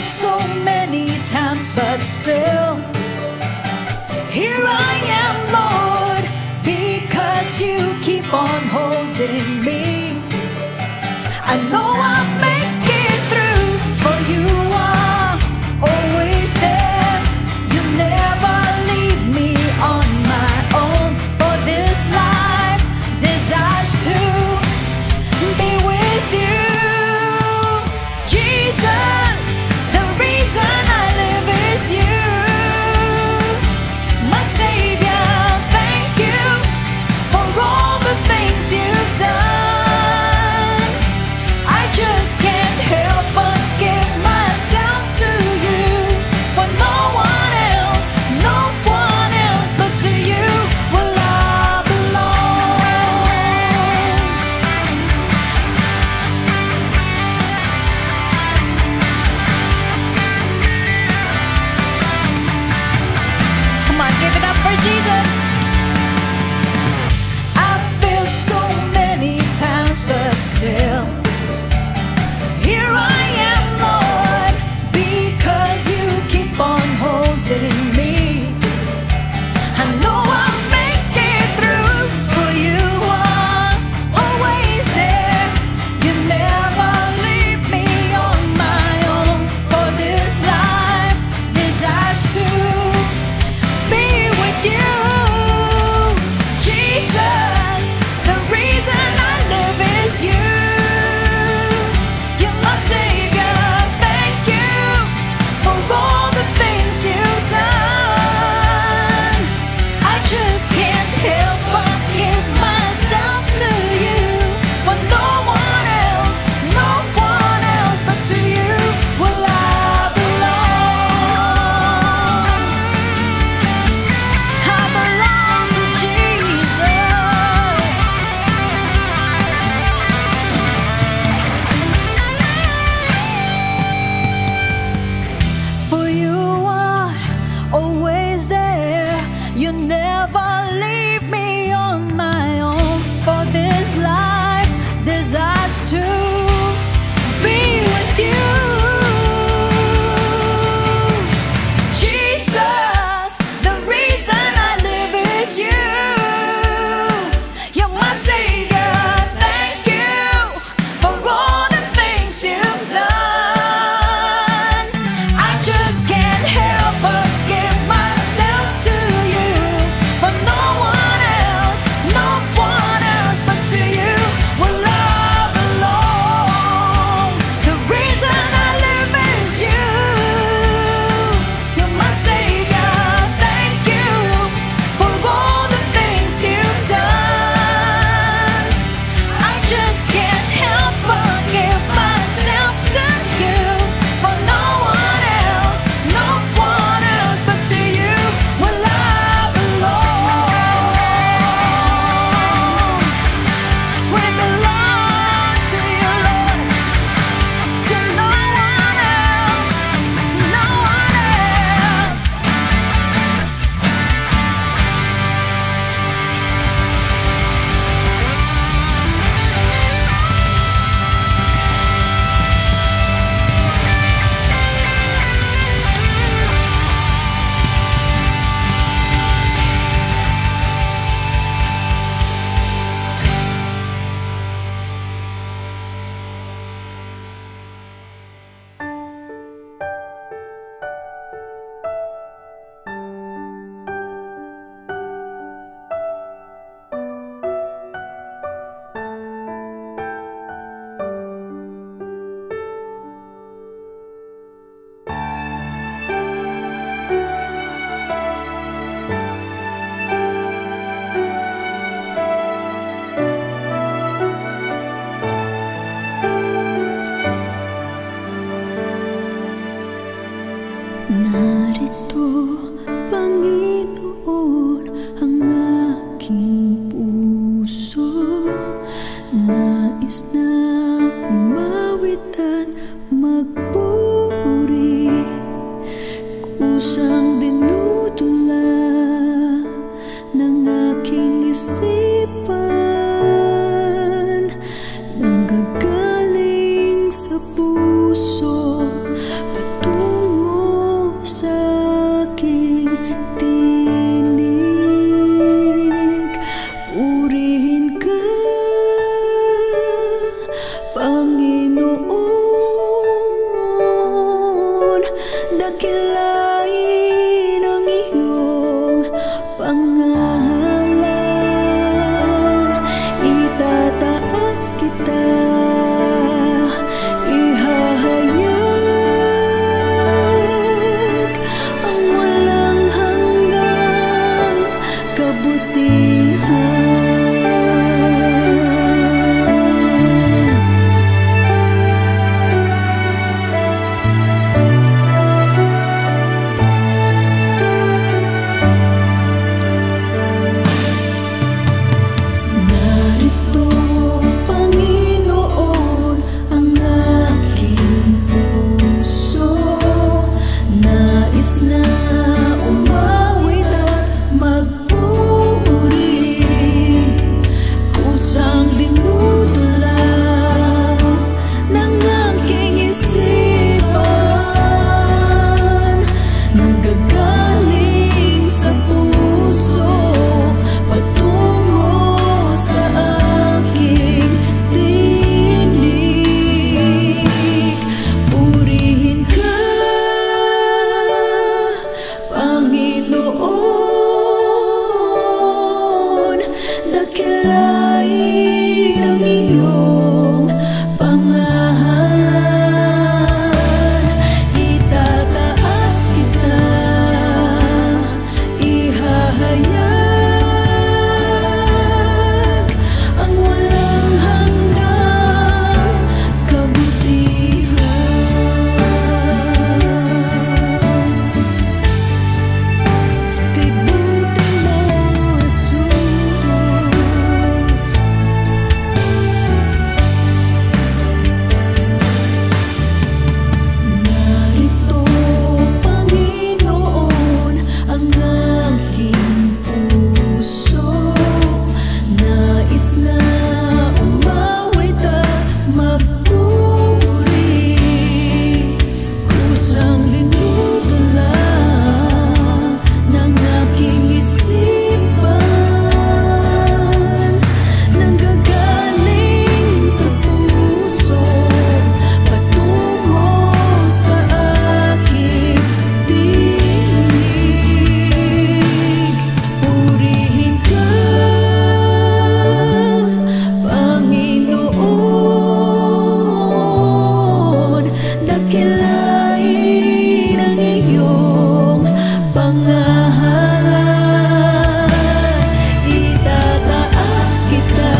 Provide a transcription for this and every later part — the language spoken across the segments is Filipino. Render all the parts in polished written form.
so many times, but still here I am, Lord, because you keep on holding me. I know I'll make it through, for you are always there. You never leave me on my own, for this life desires to be with you. Jesus, the reason I live is you. My Savior, thank you for all the things you've done. I just can't help but give myself to you, for no one else but to you will I belong. Come on, give it up for Jesus. I've failed so many times, but still here I am, Lord, because you keep on holding me. I know I'll make it through, for you are always there. You never leave me on my own, for this life desires to be with you. Jesus, the reason I live is you. You're my Savior, thank you for all the things you've done. I just can't help but give myself to you, for no one else but to you will I belong. I belong to Jesus. For you are always there. You never leave me on my own, for this life desires to be with you. Jesus, the reason I live is you. You're my Savior, thank you for all the things you've done. I just can't help but give myself to you, for no one else but to you will I belong. The reason I live is you. You're my Savior, thank you for all the things you've done. I just can't help but give myself to you, for no one else but to you will I belong. We belong to you, Lord, to no one else, to no one else. Narito, Panginoon, ang aking puso. Nais na umawit at magpuri, kusang dinudula ng aking isipan, nanggagaling sa puso, patuloy dakilain ang iyong pangalan. Itataas kita, ihahayag ang walang hanggang kabutihan. Dakilain ang iyong pangalan. Itataas kita, ihahayag ang walang hanggang kabutihan. Kay buti mo, Jesus, narito, Panginoon, ang aking puso. Nais na umawit at magpuri, kusang linuto lang ng aking isipan. Nanggagaling sa puso, patungo sa aking tinig. Purihin ka, Panginoon, dakilain ang iyong pangalan. Itataas kita,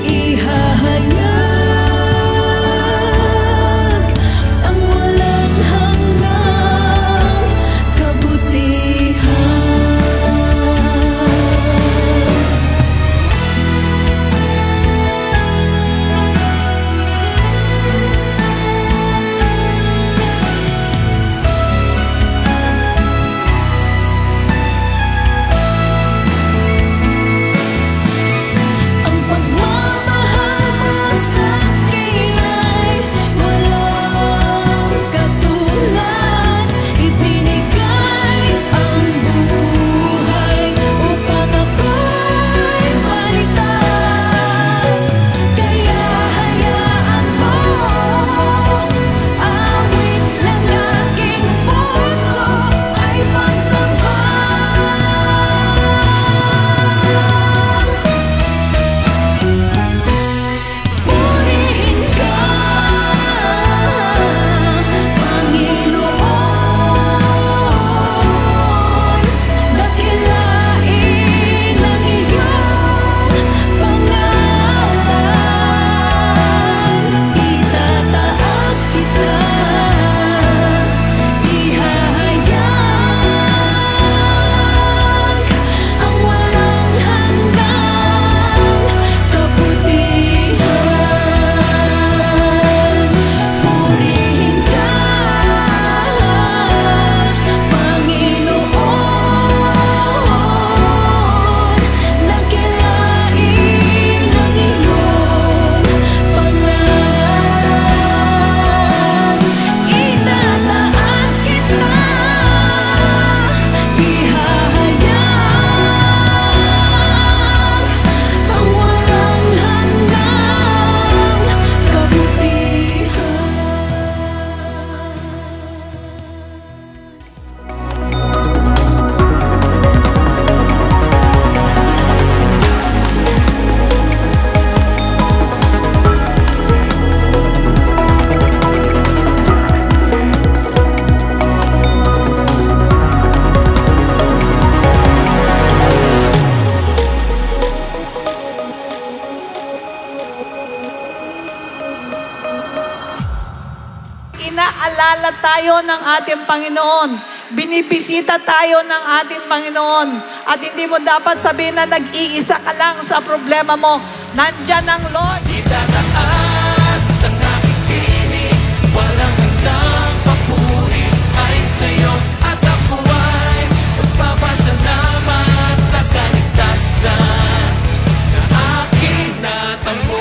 ihahayag ang walang hanggang kabutihan. inaalala tayo ng ating Panginoon. Binibisita tayo ng ating Panginoon. At hindi mo dapat sabihin na nag-iisa ka lang sa problema mo. Nandyan ang Lord. Itataas ang aking tinig, walang hanggang papuri ay sa'yo. At ako ay magpapasalamat sa kaligtasan na aking natamo.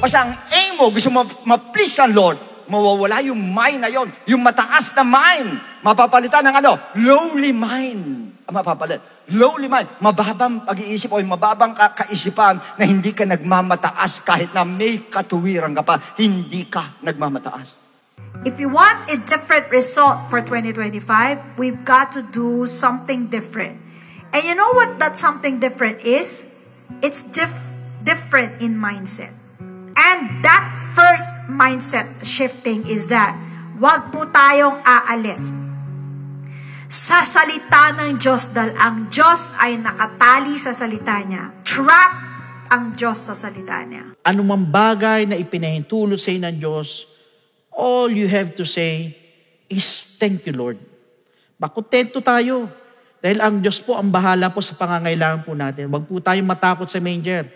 Basta ang aim mo, gusto mo ma-please ang Lord, mawawala yung mind na yon, yung mataas na mind, mapapalitan ng ano? Lowly mind. Mapapalit. Lowly mind. Mababang pag-iisip o mababang kaisipan na hindi ka nagmamataas kahit na may katuwiran ka pa, hindi ka nagmamataas. If you want a different result for 2025, we've got to do something different. And you know what that something different is? It's different in mindset. And that first mindset shifting is that wag po tayong aalis sa salita ng Diyos dahil ang Diyos ay nakatali sa salita niya. Trap ang Diyos sa salita niya. Anumang bagay na ipinahintulot sa inyo ng Diyos, all you have to say is, thank you, Lord. Makontento tayo. Dahil ang Diyos po ang bahala po sa pangangailangan po natin. Huwag po tayong matakot sa manger.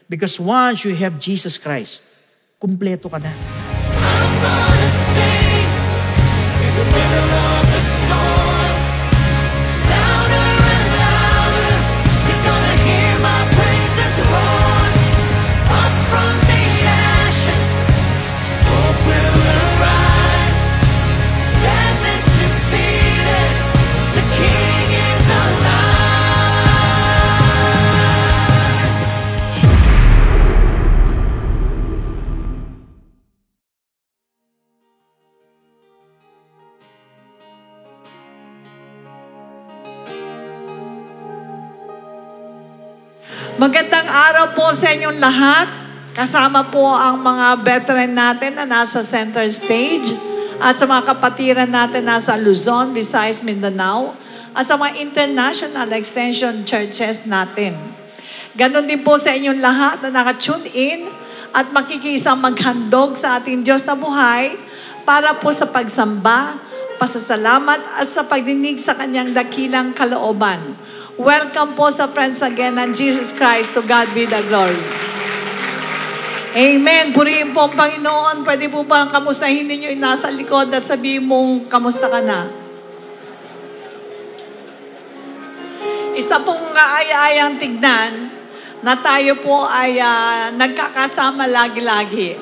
Because once you have Jesus Christ, kumpleto ka na. I'm gonna sing in the middle of the storm. Louder and louder, you're gonna hear my praises roar. Up from the ashes, hope will arise. Death is defeated, the King is alive. Magandang araw po sa inyong lahat. Kasama po ang mga veteran natin na nasa center stage at sa mga kapatiran natin nasa Luzon, Visayas, Mindanao at sa mga international extension churches natin. Ganon din po sa inyong lahat na nakatune in at makikisang maghandog sa ating Diyos na buhay para po sa pagsamba, pasasalamat at sa pagdinig sa kanyang dakilang kalooban. Welcome po sa Friends Again ng Jesus Christ. To God be the glory. Amen. Purihin po ang Panginoon. Pwede po ba kamustahin ninyo yung nasa likod at sabihin mong kamusta ka na? Isa pong kaaya-ayang tignan na tayo po ay nagkakasama lagi-lagi.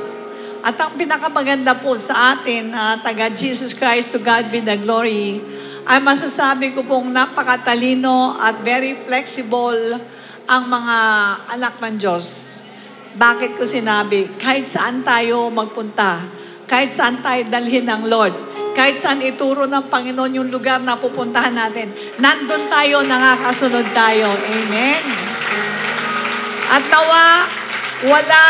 At ang pinakamaganda po sa atin, taga Jesus Christ, to God be the glory, ay masasabi ko pong napakatalino at very flexible ang mga anak ng Diyos. Bakit ko sinabi? Kahit saan tayo magpunta, kahit saan tayo dalhin ng Lord, kahit saan ituro ng Panginoon yung lugar na pupuntahan natin, nandun tayo, nakakasunod tayo. Amen? At nawa, wala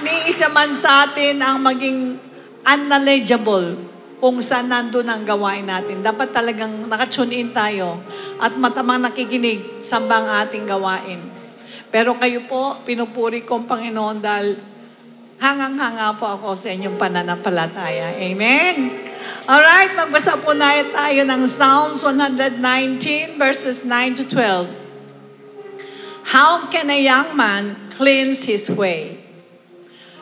ni isa man sa atin ang maging unknowledgeable kung saan nandun ang gawain natin. Dapat talagang nakatune in tayo at matamang nakikinig sa bang ating gawain. Pero kayo po, pinupuri kong Panginoon dahil hangang-hanga po ako sa inyong pananampalataya. Amen? Alright, magbasa po na tayo ng Psalms 119 verses 9 to 12. How can a young man cleanse his way?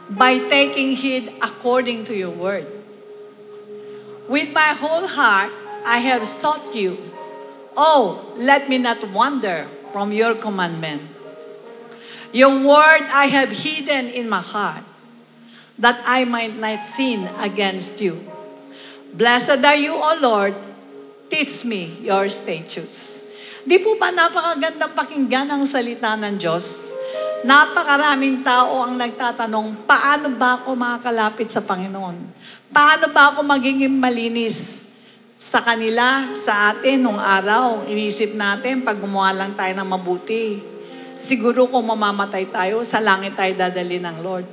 By taking heed according to your word. With my whole heart, I have sought you. Oh, let me not wander from your commandment. Your word I have hidden in my heart, that I might not sin against you. Blessed are you, O Lord. Teach me your statutes. Di po ba napakagandang pakinggan ang salita ng Diyos? Napakaraming tao ang nagtatanong, paano ba ako makakalapit sa Panginoon? Paano ba ako magiging malinis sa kanila, sa atin, nung araw? Inisip natin, pag gumawa lang tayo ng mabuti, siguro kung mamamatay tayo, sa langit tayo dadali ng Lord.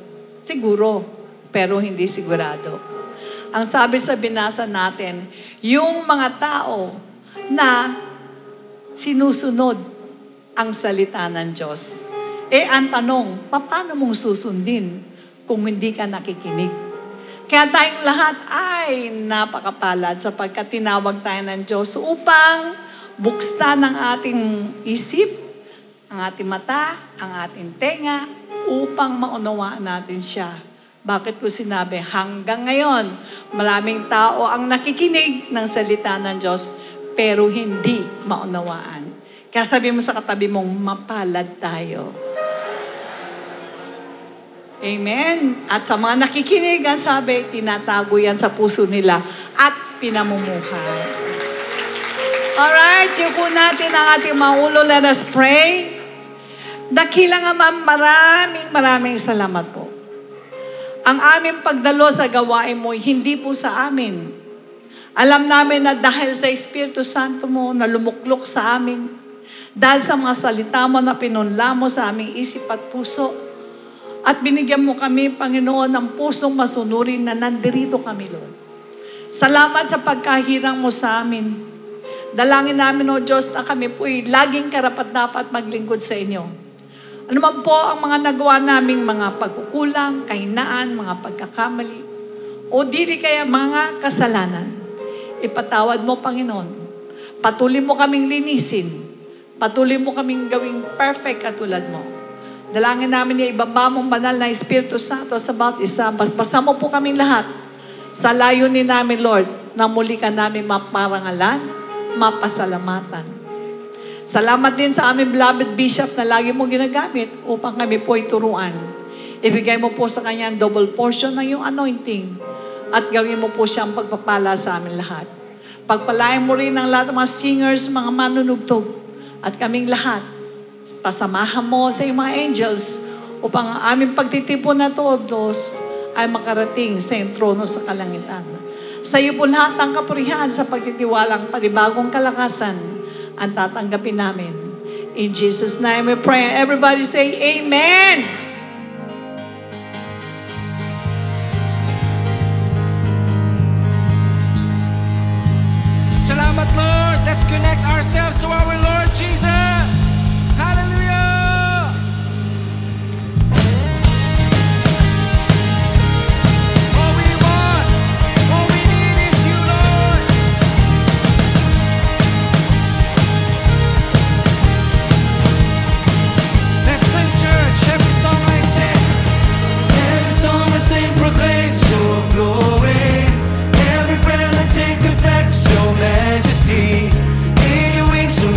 Siguro, pero hindi sigurado. Ang sabi sa binasa natin, yung mga tao na sinusunod ang salita ng Diyos. Ang tanong, paano mong susundin kung hindi ka nakikinig? Kaya tayong lahat ay napakapalad sapagkat tinawag tayo ng Diyos upang buksan ang ating isip, ang ating mata, ang ating tenga, upang maunawaan natin siya. Bakit ko sinabi? Hanggang ngayon, maraming tao ang nakikinig ng salita ng Diyos, pero hindi maunawaan. Kaya sabi mo sa katabi mong, mapalad tayo. Amen? At sa mga nakikinig, ang sabi, tinatago yan sa puso nila at pinamumuhay. Alright, yuko natin ang ating mga ulo. Let us pray. Dakilang Ama, maraming salamat po. Ang aming pagdalo sa gawain mo, hindi po sa amin. Alam namin na dahil sa Espiritu Santo mo na lumuklok sa amin, dahil sa mga salita mo na pinunla mo sa aming isip at puso, at binigyan mo kami, Panginoon, ng pusong masunurin na nandirito kami, Lord. Salamat sa pagkahirang mo sa amin. Dalangin namin, O Diyos, na kami po'y laging karapat-dapat maglingkod sa inyo. Ano man po ang mga nagawa naming mga pagkukulang, kahinaan, mga pagkakamali, o dili kaya mga kasalanan, ipatawad mo, Panginoon. Patuloy mo kaming linisin. Patuloy mo kaming gawing perfect katulad mo. Dalangin namin na ibaba mong banal na Espiritu Santo sa bawat isa. Basbasa mo po kaming lahat sa layunin namin, Lord, na muli ka namin maparangalan, mapasalamatan. Salamat din sa aming beloved bishop na lagi mo ginagamit upang kami po'y turuan. Ibigay mo po sa kanya ang double portion ng iyong anointing at gawin mo po siyang pagpapala sa amin lahat. Pagpalain mo rin ang lahat ng mga singers, mga manunugtog at kaming lahat. Pasamahan mo sa iyong mga angels upang ang aming pagtitipon na todos ay makarating sa iyong trono sa kalangitan. Sa iyo po lahat ang kapurihan sa pagtitiwalang panibagong kalakasan ang tatanggapin namin. In Jesus' name we pray. Everybody say Amen! Salamat, Lord. Let's connect ourselves to our Lord Jesus. Hallelujah! All we want, all we need is you, Lord. Let's sing, church. Every song I sing, proclaims your glory. Every breath I take reflects your majesty. In your wings, so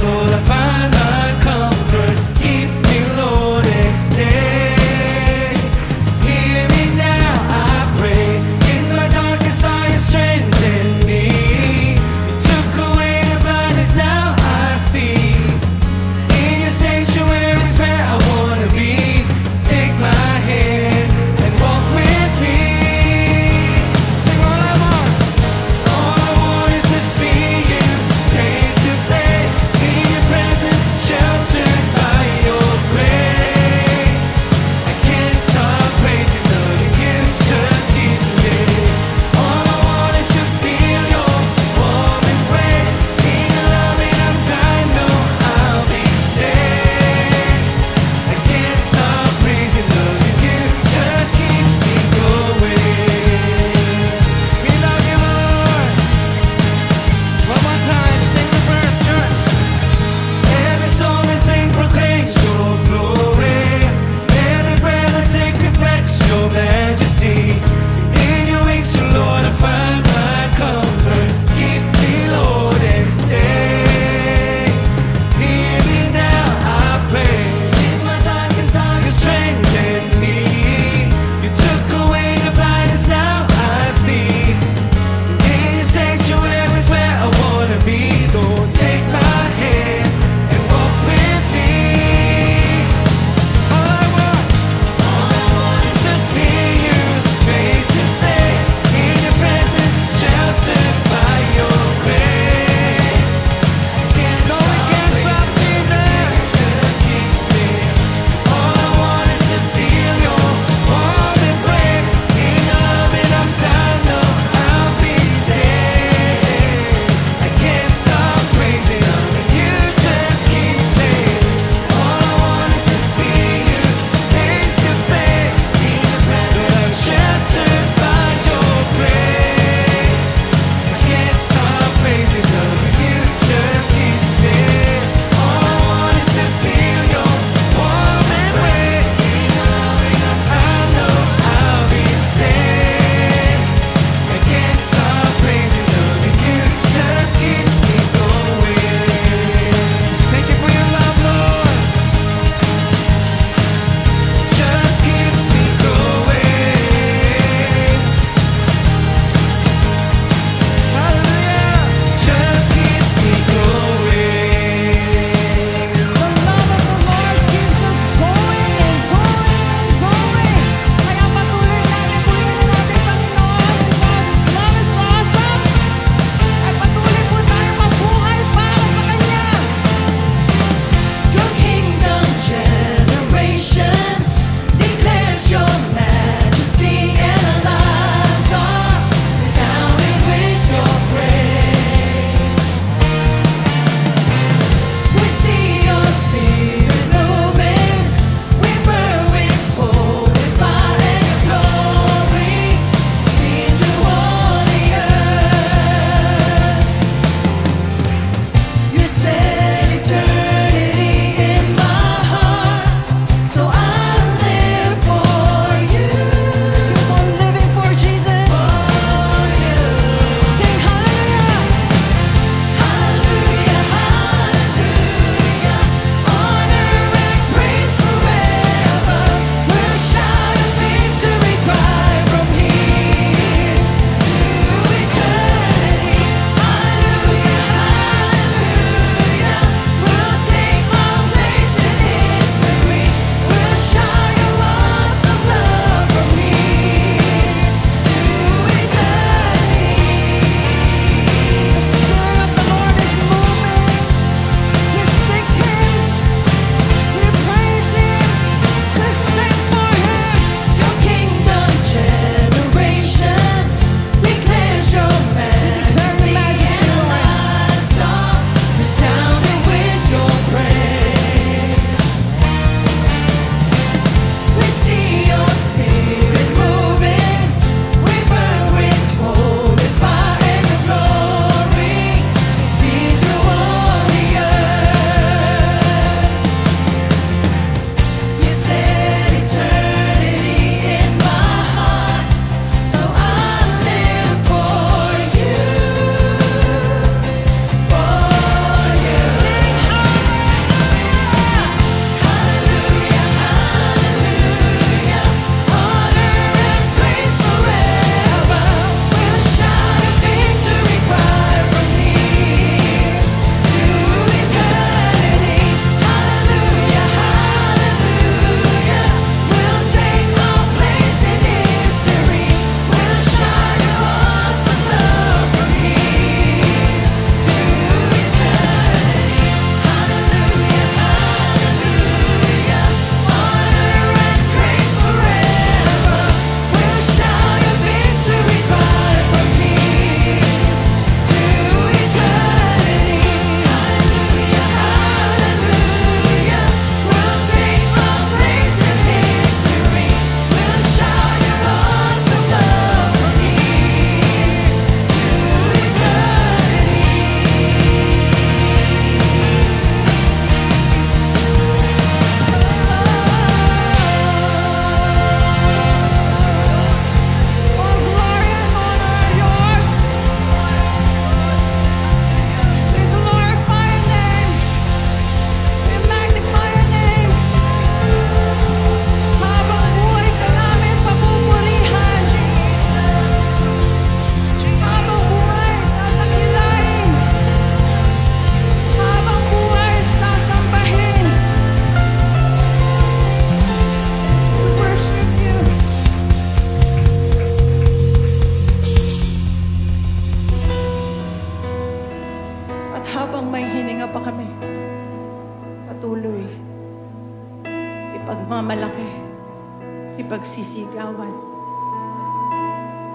magsisigawan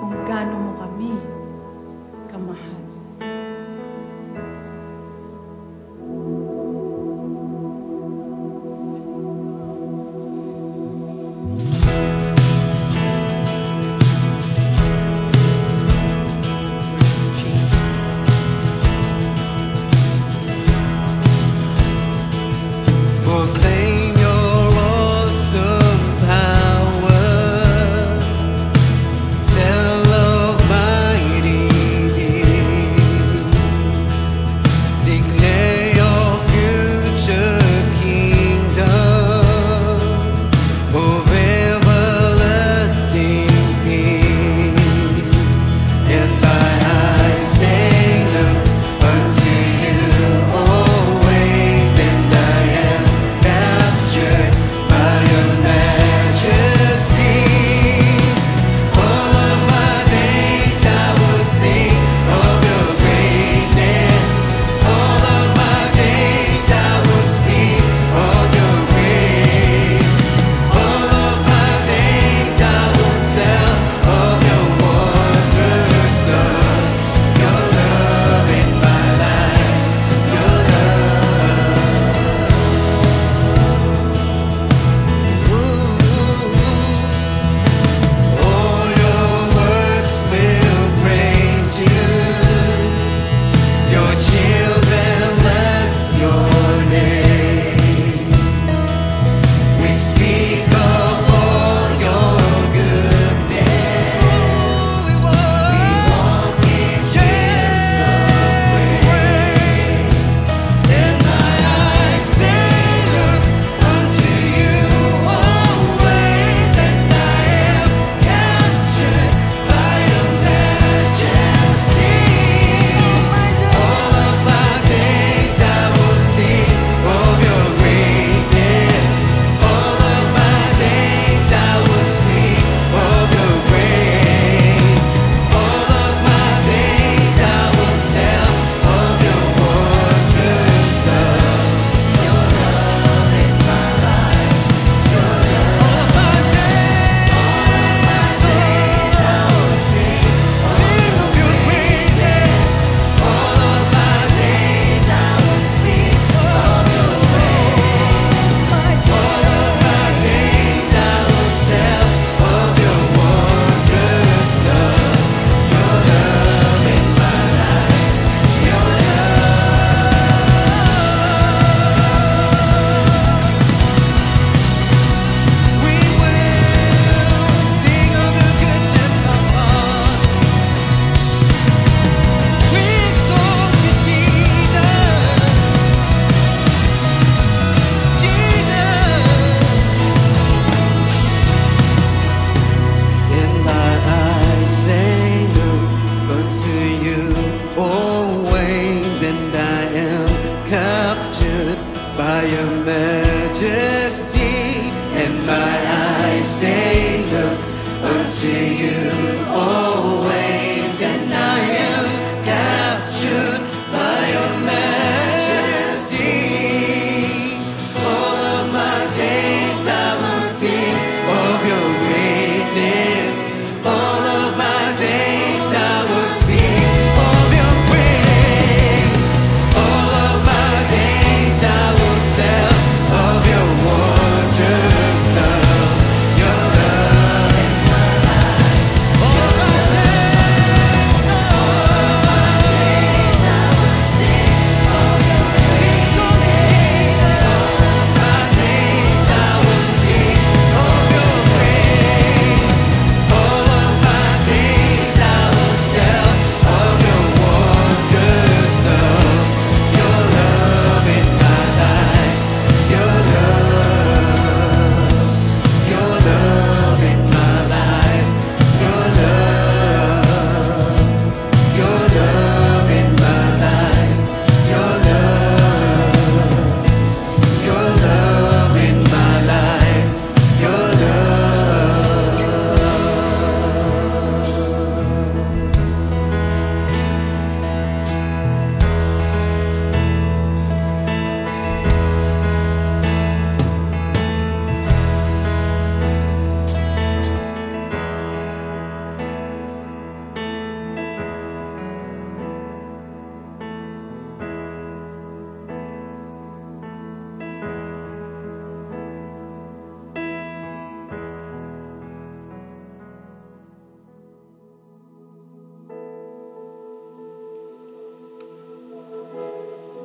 kung gaano mo kami kamahal. Proclaim your awesome power. Tell of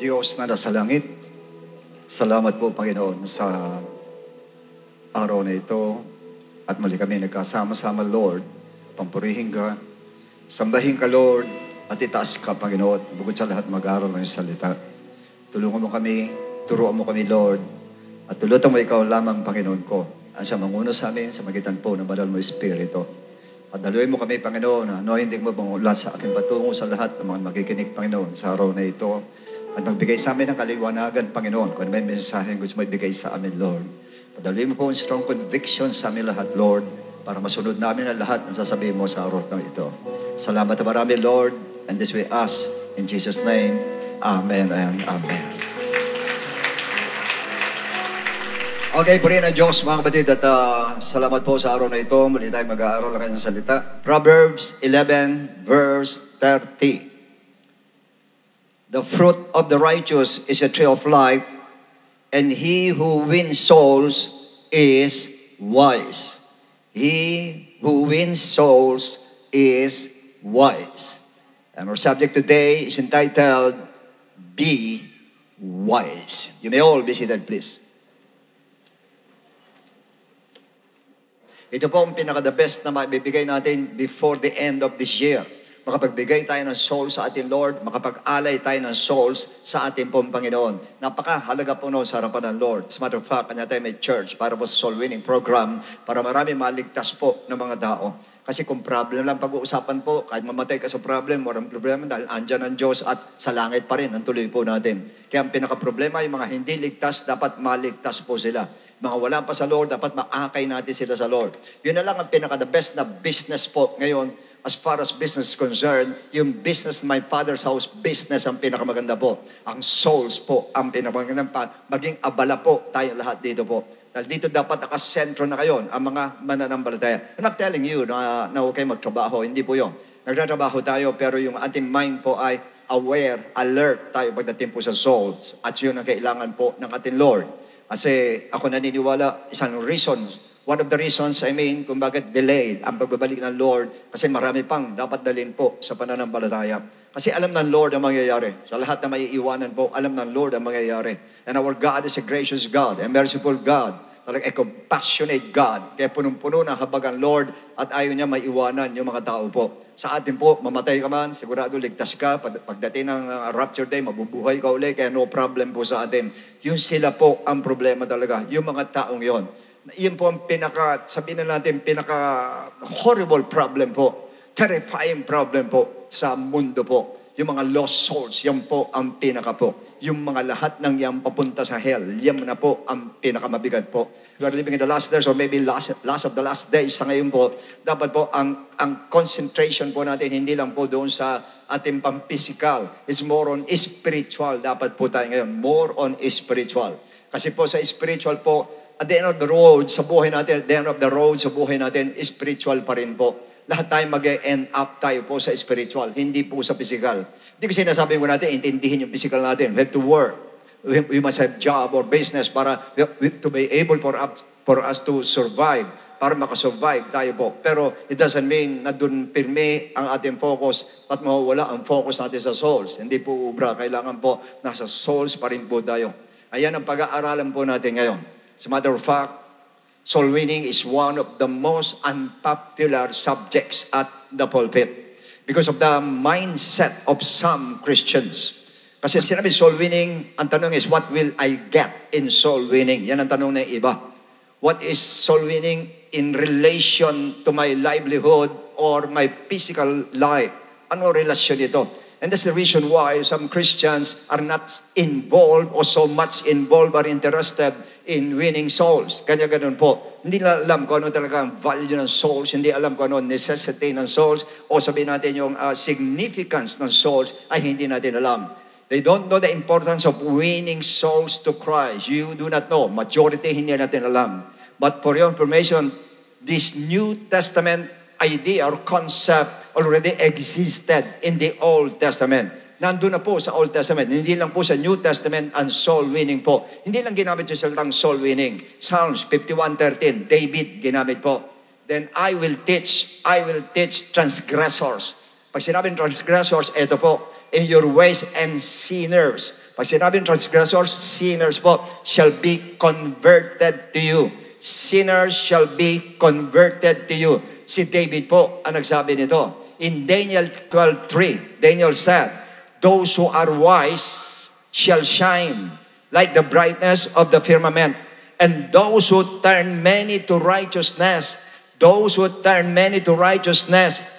Diyos na nasa langit, salamat po, Panginoon, sa araw na ito. At muli kami nagkasama-sama, Lord. Pampurihin ka, sambahin ka, Lord, at itaas ka, Panginoon. Bukod sa lahat, mag-aaral ng salita. Tulungan mo kami, turuan mo kami, Lord. At tulutan mo ikaw lamang, Panginoon ko. Ang siya manguno sa amin sa magitan po ng banal mo Espiritu. At daluin mo kami, Panginoon, anointing mo mula sa akin patungo sa lahat ng mga makikinig, Panginoon, sa araw na ito. At magbigay sa amin ng kaliwanagan, Panginoon, kung may mensahe gusto mo ibigay sa amin, Lord. Padaluin mo po ang strong conviction sa amin lahat, Lord, para masunod namin ang lahat ng sasabihin mo sa araw na ito. Salamat na marami, Lord, and this we ask in Jesus' name. Amen and amen. Okay, purihin ang Diyos, mga kapatid, at salamat po sa araw na ito. Muli tayo mag-aaral ng kanyang salita. Proverbs 11, verse 30. The fruit of the righteous is a tree of life, and he who wins souls is wise. He who wins souls is wise. And our subject today is entitled, Be Wise. You may all be seated, please. Ito po ang pinaka-the best na maibibigay natin before the end of this year. Makapagbigay tayo ng souls sa ating Lord, makapag-alay tayo ng souls sa ating pong Panginoon. Napakahalaga po noon sa harapan ng Lord. As a matter of fact, kanya tayo may church para po sa soul winning program para marami maligtas po ng mga tao. Kasi kung problem lang pag-uusapan po, kahit mamatay ka sa problem, walang problema dahil andyan ang Diyos at sa langit pa rin ang tuloy po natin. Kaya ang pinaka-problema, yung mga hindi ligtas, dapat maligtas po sila. Mga wala pa sa Lord, dapat maakay natin sila sa Lord. Yun na lang ang pinaka-the best na business po ngayon. As far as business is concerned, yung business, my Father's house business ang pinakamaganda po. Ang souls po ang pinakamaganda pa. Maging abala po tayo lahat dito po. Dahil dito dapat nakasentro na kayo ang mga mananampalataya. I'm not telling you na huwag kayo magtrabaho. Hindi po yun. Nagtatrabaho tayo pero yung ating mind po ay aware, alert tayo pagdating po sa souls. At yun ang kailangan po ng ating Lord. Kasi ako naniniwala, isang reason, one of the reasons, kung bakit delayed ang pagbabalik ng Lord, kasi marami pang dapat dalhin po sa pananampalataya. Kasi alam ng Lord ang mangyayari. Sa lahat na maiiwanan po, alam ng Lord ang mangyayari. And our God is a gracious God, a merciful God, talagang a compassionate God. Kaya punong-puno ng habag ang Lord at ayaw niya maiwanan yung mga tao po. Sa atin po, mamatay ka man, sigurado ligtas ka. Pagdating ng rapture day, mabubuhay ka uli, kaya no problem po sa atin. Yun sila po ang problema talaga, yung mga taong yon. Yun po ang sabihin na natin, horrible problem po, terrifying problem po sa mundo po. Yung mga lost souls, yan po ang pinaka po. Yung mga lahat ng yan papunta sa hell, yan na po ang pinakamabigat po. We are living in the last days or maybe last of the last days. Sa ngayon po, dapat po ang concentration po natin, hindi lang po doon sa ating pang-physical. It's more on spiritual. Dapat po tayo ngayon, more on spiritual. Kasi po sa spiritual po, at the end of the road, sa buhay natin, spiritual pa rin po. Lahat tayo mag-end up tayo po sa spiritual, hindi po sa physical. Hindi kasi sinasabi ko natin, intindihin yung physical natin. We have to work. We must have job or business para to be able for us to survive, para makasurvive tayo po. Pero it doesn't mean na dun pirme ang ating focus at mawawala ang focus natin sa souls. Hindi po ubra. Kailangan po nasa souls pa rin po tayo. Ayan ang pag-aaralan po natin ngayon. As a matter of fact, soul winning is one of the most unpopular subjects at the pulpit because of the mindset of some Christians. Kasi sinabi soul winning, ang tanong is, what will I get in soul winning? Yan ang tanong ng iba. What is soul winning in relation to my livelihood or my physical life? Ano relasyon ito? And that's the reason why some Christians are not involved or so much involved or interested in winning souls. Kanya ganun po. Hindi nila alam kung ano talaga ang value ng souls, hindi alam kung ano necessity ng souls, o sabihin natin yung significance ng souls ay hindi natin alam. They don't know the importance of winning souls to Christ. You do not know. Majority hindi natin alam. But for your information, this New Testament idea or concept already existed in the Old Testament. Nandun na po sa Old Testament. Hindi lang po sa New Testament ang soul winning po. Hindi lang ginamit yung salitang soul winning. Psalms 51:13, David ginamit po. Then I will teach transgressors. Pag sinabing transgressors, ito po, in your ways and sinners. Pag sinabing transgressors, sinners po, shall be converted to you. Sinners shall be converted to you. Si David po ang nagsabi nito. In Daniel 12:3, Daniel said, those who are wise shall shine like the brightness of the firmament. And those who turn many to righteousness,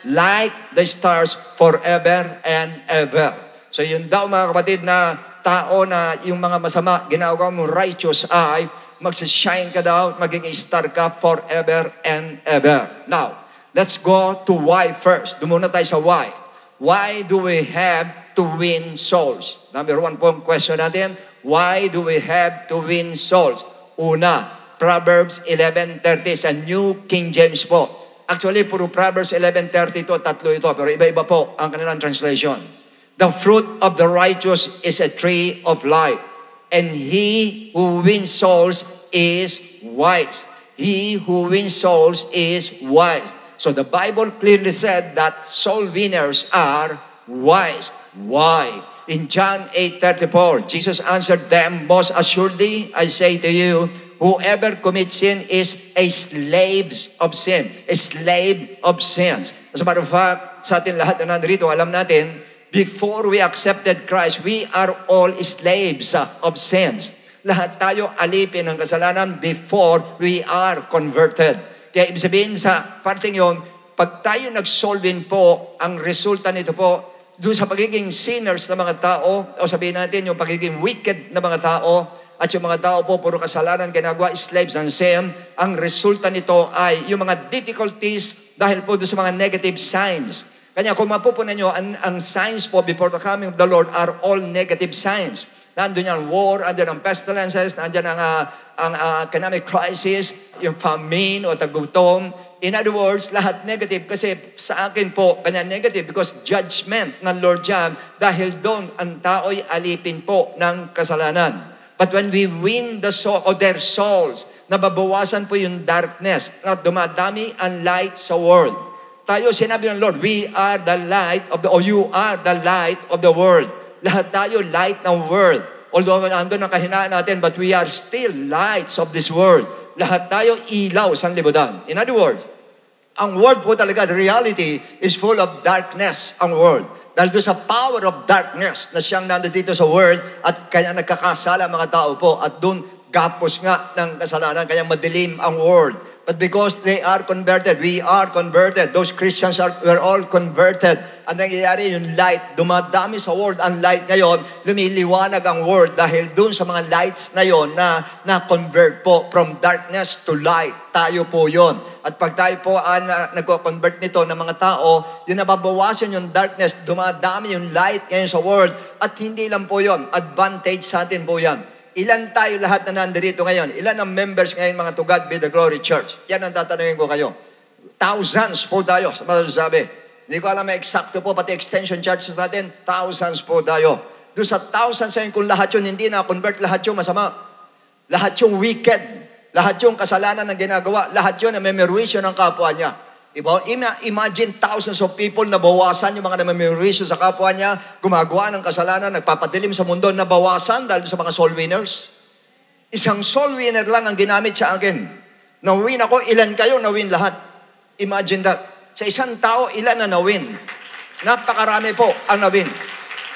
like the stars forever and ever. So yun daw mga kapatid na tao na yung mga masama, ginagawa mo righteous ay magsishine ka daw, magiging star ka forever and ever. Now, let's go to why first. Doon muna tayo sa why. Why do we have to win souls? Number one po ang question natin, why do we have to win souls? Una, Proverbs 11:30 sa New King James po. Actually, puro Proverbs 11:30 ito, tatlo ito, pero iba-iba po ang kanilang translation. The fruit of the righteous is a tree of life, and he who wins souls is wise. He who wins souls is wise. So the Bible clearly said that soul winners are wise. Why? In John 8:34, Jesus answered them, most assuredly, I say to you, whoever commits sin is a slave of sin. A slave of sins. As a matter of fact, sa atin lahat na nandito, alam natin, before we accepted Christ, we are all slaves of sins. Lahat tayo alipin ng kasalanan before we are converted. Kaya ibig sabihin sa parting yon, pag tayo nag-solve po, ang resulta nito po, doon sa pagiging sinners na mga tao, o sabihin natin yung pagiging wicked na mga tao, at yung mga tao po, puro kasalanan, ginagawa, slaves ng sin, ang resulta nito ay yung mga difficulties dahil po doon sa mga negative signs. Kanya kung mapupunan nyo, ang signs po before the coming of the Lord are all negative signs. Nandun yung war, andyan ang pestilences, andyan ang economic crisis, yung famine o tagutom. In other words, lahat negative kasi sa akin po, kanya negative because judgment ng Lord yan dahil doon ang tao'y alipin po ng kasalanan. But when we win the soul or their souls, nababawasan po yung darkness at dumadami ang light sa world. Tayo, sinabi ng Lord, we are the light of the, or you are the light of the world. Lahat tayo light ng world. Although andun ang kahinaan natin, but we are still lights of this world. Lahat tayo ilaw sa libutan. In other words, ang world po talaga, the reality is full of darkness, ang world. Dahil doon sa power of darkness na siyang nandito sa world at kaya nagkakasala mga tao po at doon gapos nga ng kasalanan, kaya madilim ang world. But because they are converted, we are converted. Those Christians we're all converted. Ang nangyayari yung light, dumadami sa world. Ang light ngayon, lumiliwanag ang world dahil dun sa mga lights na yon na convert po from darkness to light. Tayo po yon. At pag tayo po nagko-convert nito ng mga tao, yung nababawasan yung darkness, dumadami yung light ngayon sa world. At hindi lang po yon, advantage sa atin po yan. Ilan tayo lahat na nandito ngayon? Ilan ang members ngayon mga To God Be the Glory Church? Yan ang tatanungin ko kayo. Thousands po tayo, sa masasabi. Hindi ko alam may eksakto po, pati extension churches natin, thousands po tayo. Doon sa thousands ngayon, kung lahat yun hindi na-convert, lahat yung masama. Lahat yung wicked. Lahat yung kasalanan na ginagawa. Lahat yun na may meruisyo ng kapwa niya. Imagine thousands of people na bawasan yung mga namamerisyo sa kapwa niya, gumagawa ng kasalanan, nagpapadilim sa mundo, nabawasan dahil sa mga soul winners. Isang soul winner lang ang ginamit sa akin. Na-win ako, ilan kayo na-win lahat? Imagine that. Sa isang tao, ilan na na-win? Napakarami po ang na-win.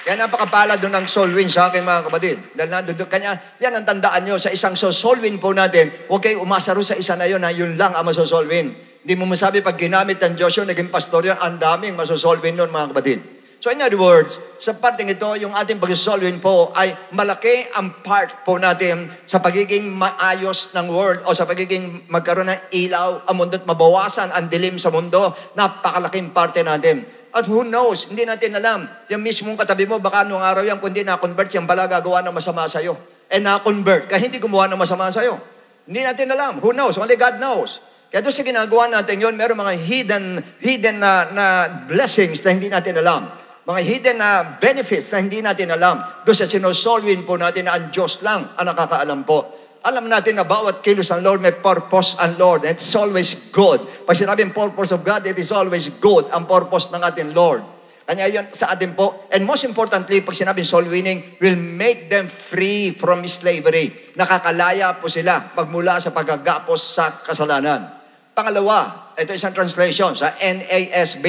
Kaya napakapala doon ang soul win sa akin mga kapatid. Dahil nandun, kanya, yan ang tandaan nyo, sa isang soul win po natin, huwag kayo umasa rin sa isa na yun, na yun lang ang masosoul win. Hindi mo masabi pag ginamit ng Diyos yun, naging pastor yun, ang daming masosolvin nun mga kapatid. So in other words, sa parting ito, yung ating pag-solvin po ay malaki ang part po natin sa pagiging maayos ng world o sa pagiging magkaroon ng ilaw ang mundo at mabawasan ang dilim sa mundo. Napakalaking parte natin. At who knows, hindi natin alam. Yung mismong katabi mo, baka nung araw yan, kundi na-convert yan pala gagawa ng masama sa'yo. And na-convert, kaya hindi gumawa ng masama sa'yo. Hindi natin alam. Who knows? Only God knows. Kaya doon sa ginagawa natin yun, meron mga hidden na blessings na hindi natin alam. Mga hidden na benefits na hindi natin alam. Doon sa sinosolvin po natin na ang Diyos lang ang nakakaalam po. Alam natin na bawat kilos ng Lord may purpose ang Lord. And it's always good. Pag sinabing purpose of God, it is always good ang purpose ng ating Lord. Kanya yun sa atin po. And most importantly, pag sinabing soul winning, will make them free from slavery. Nakakalaya po sila magmula sa paggagapos sa kasalanan. Pangalawa, ito isang translation sa NASB.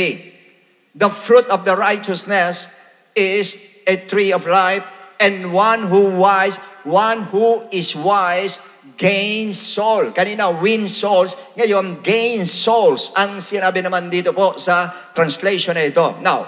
The fruit of the righteousness is a tree of life, and one who is wise gains soul. Kanina, win souls. Ngayon, gain souls. Ang sinabi naman dito po sa translation na ito. Now,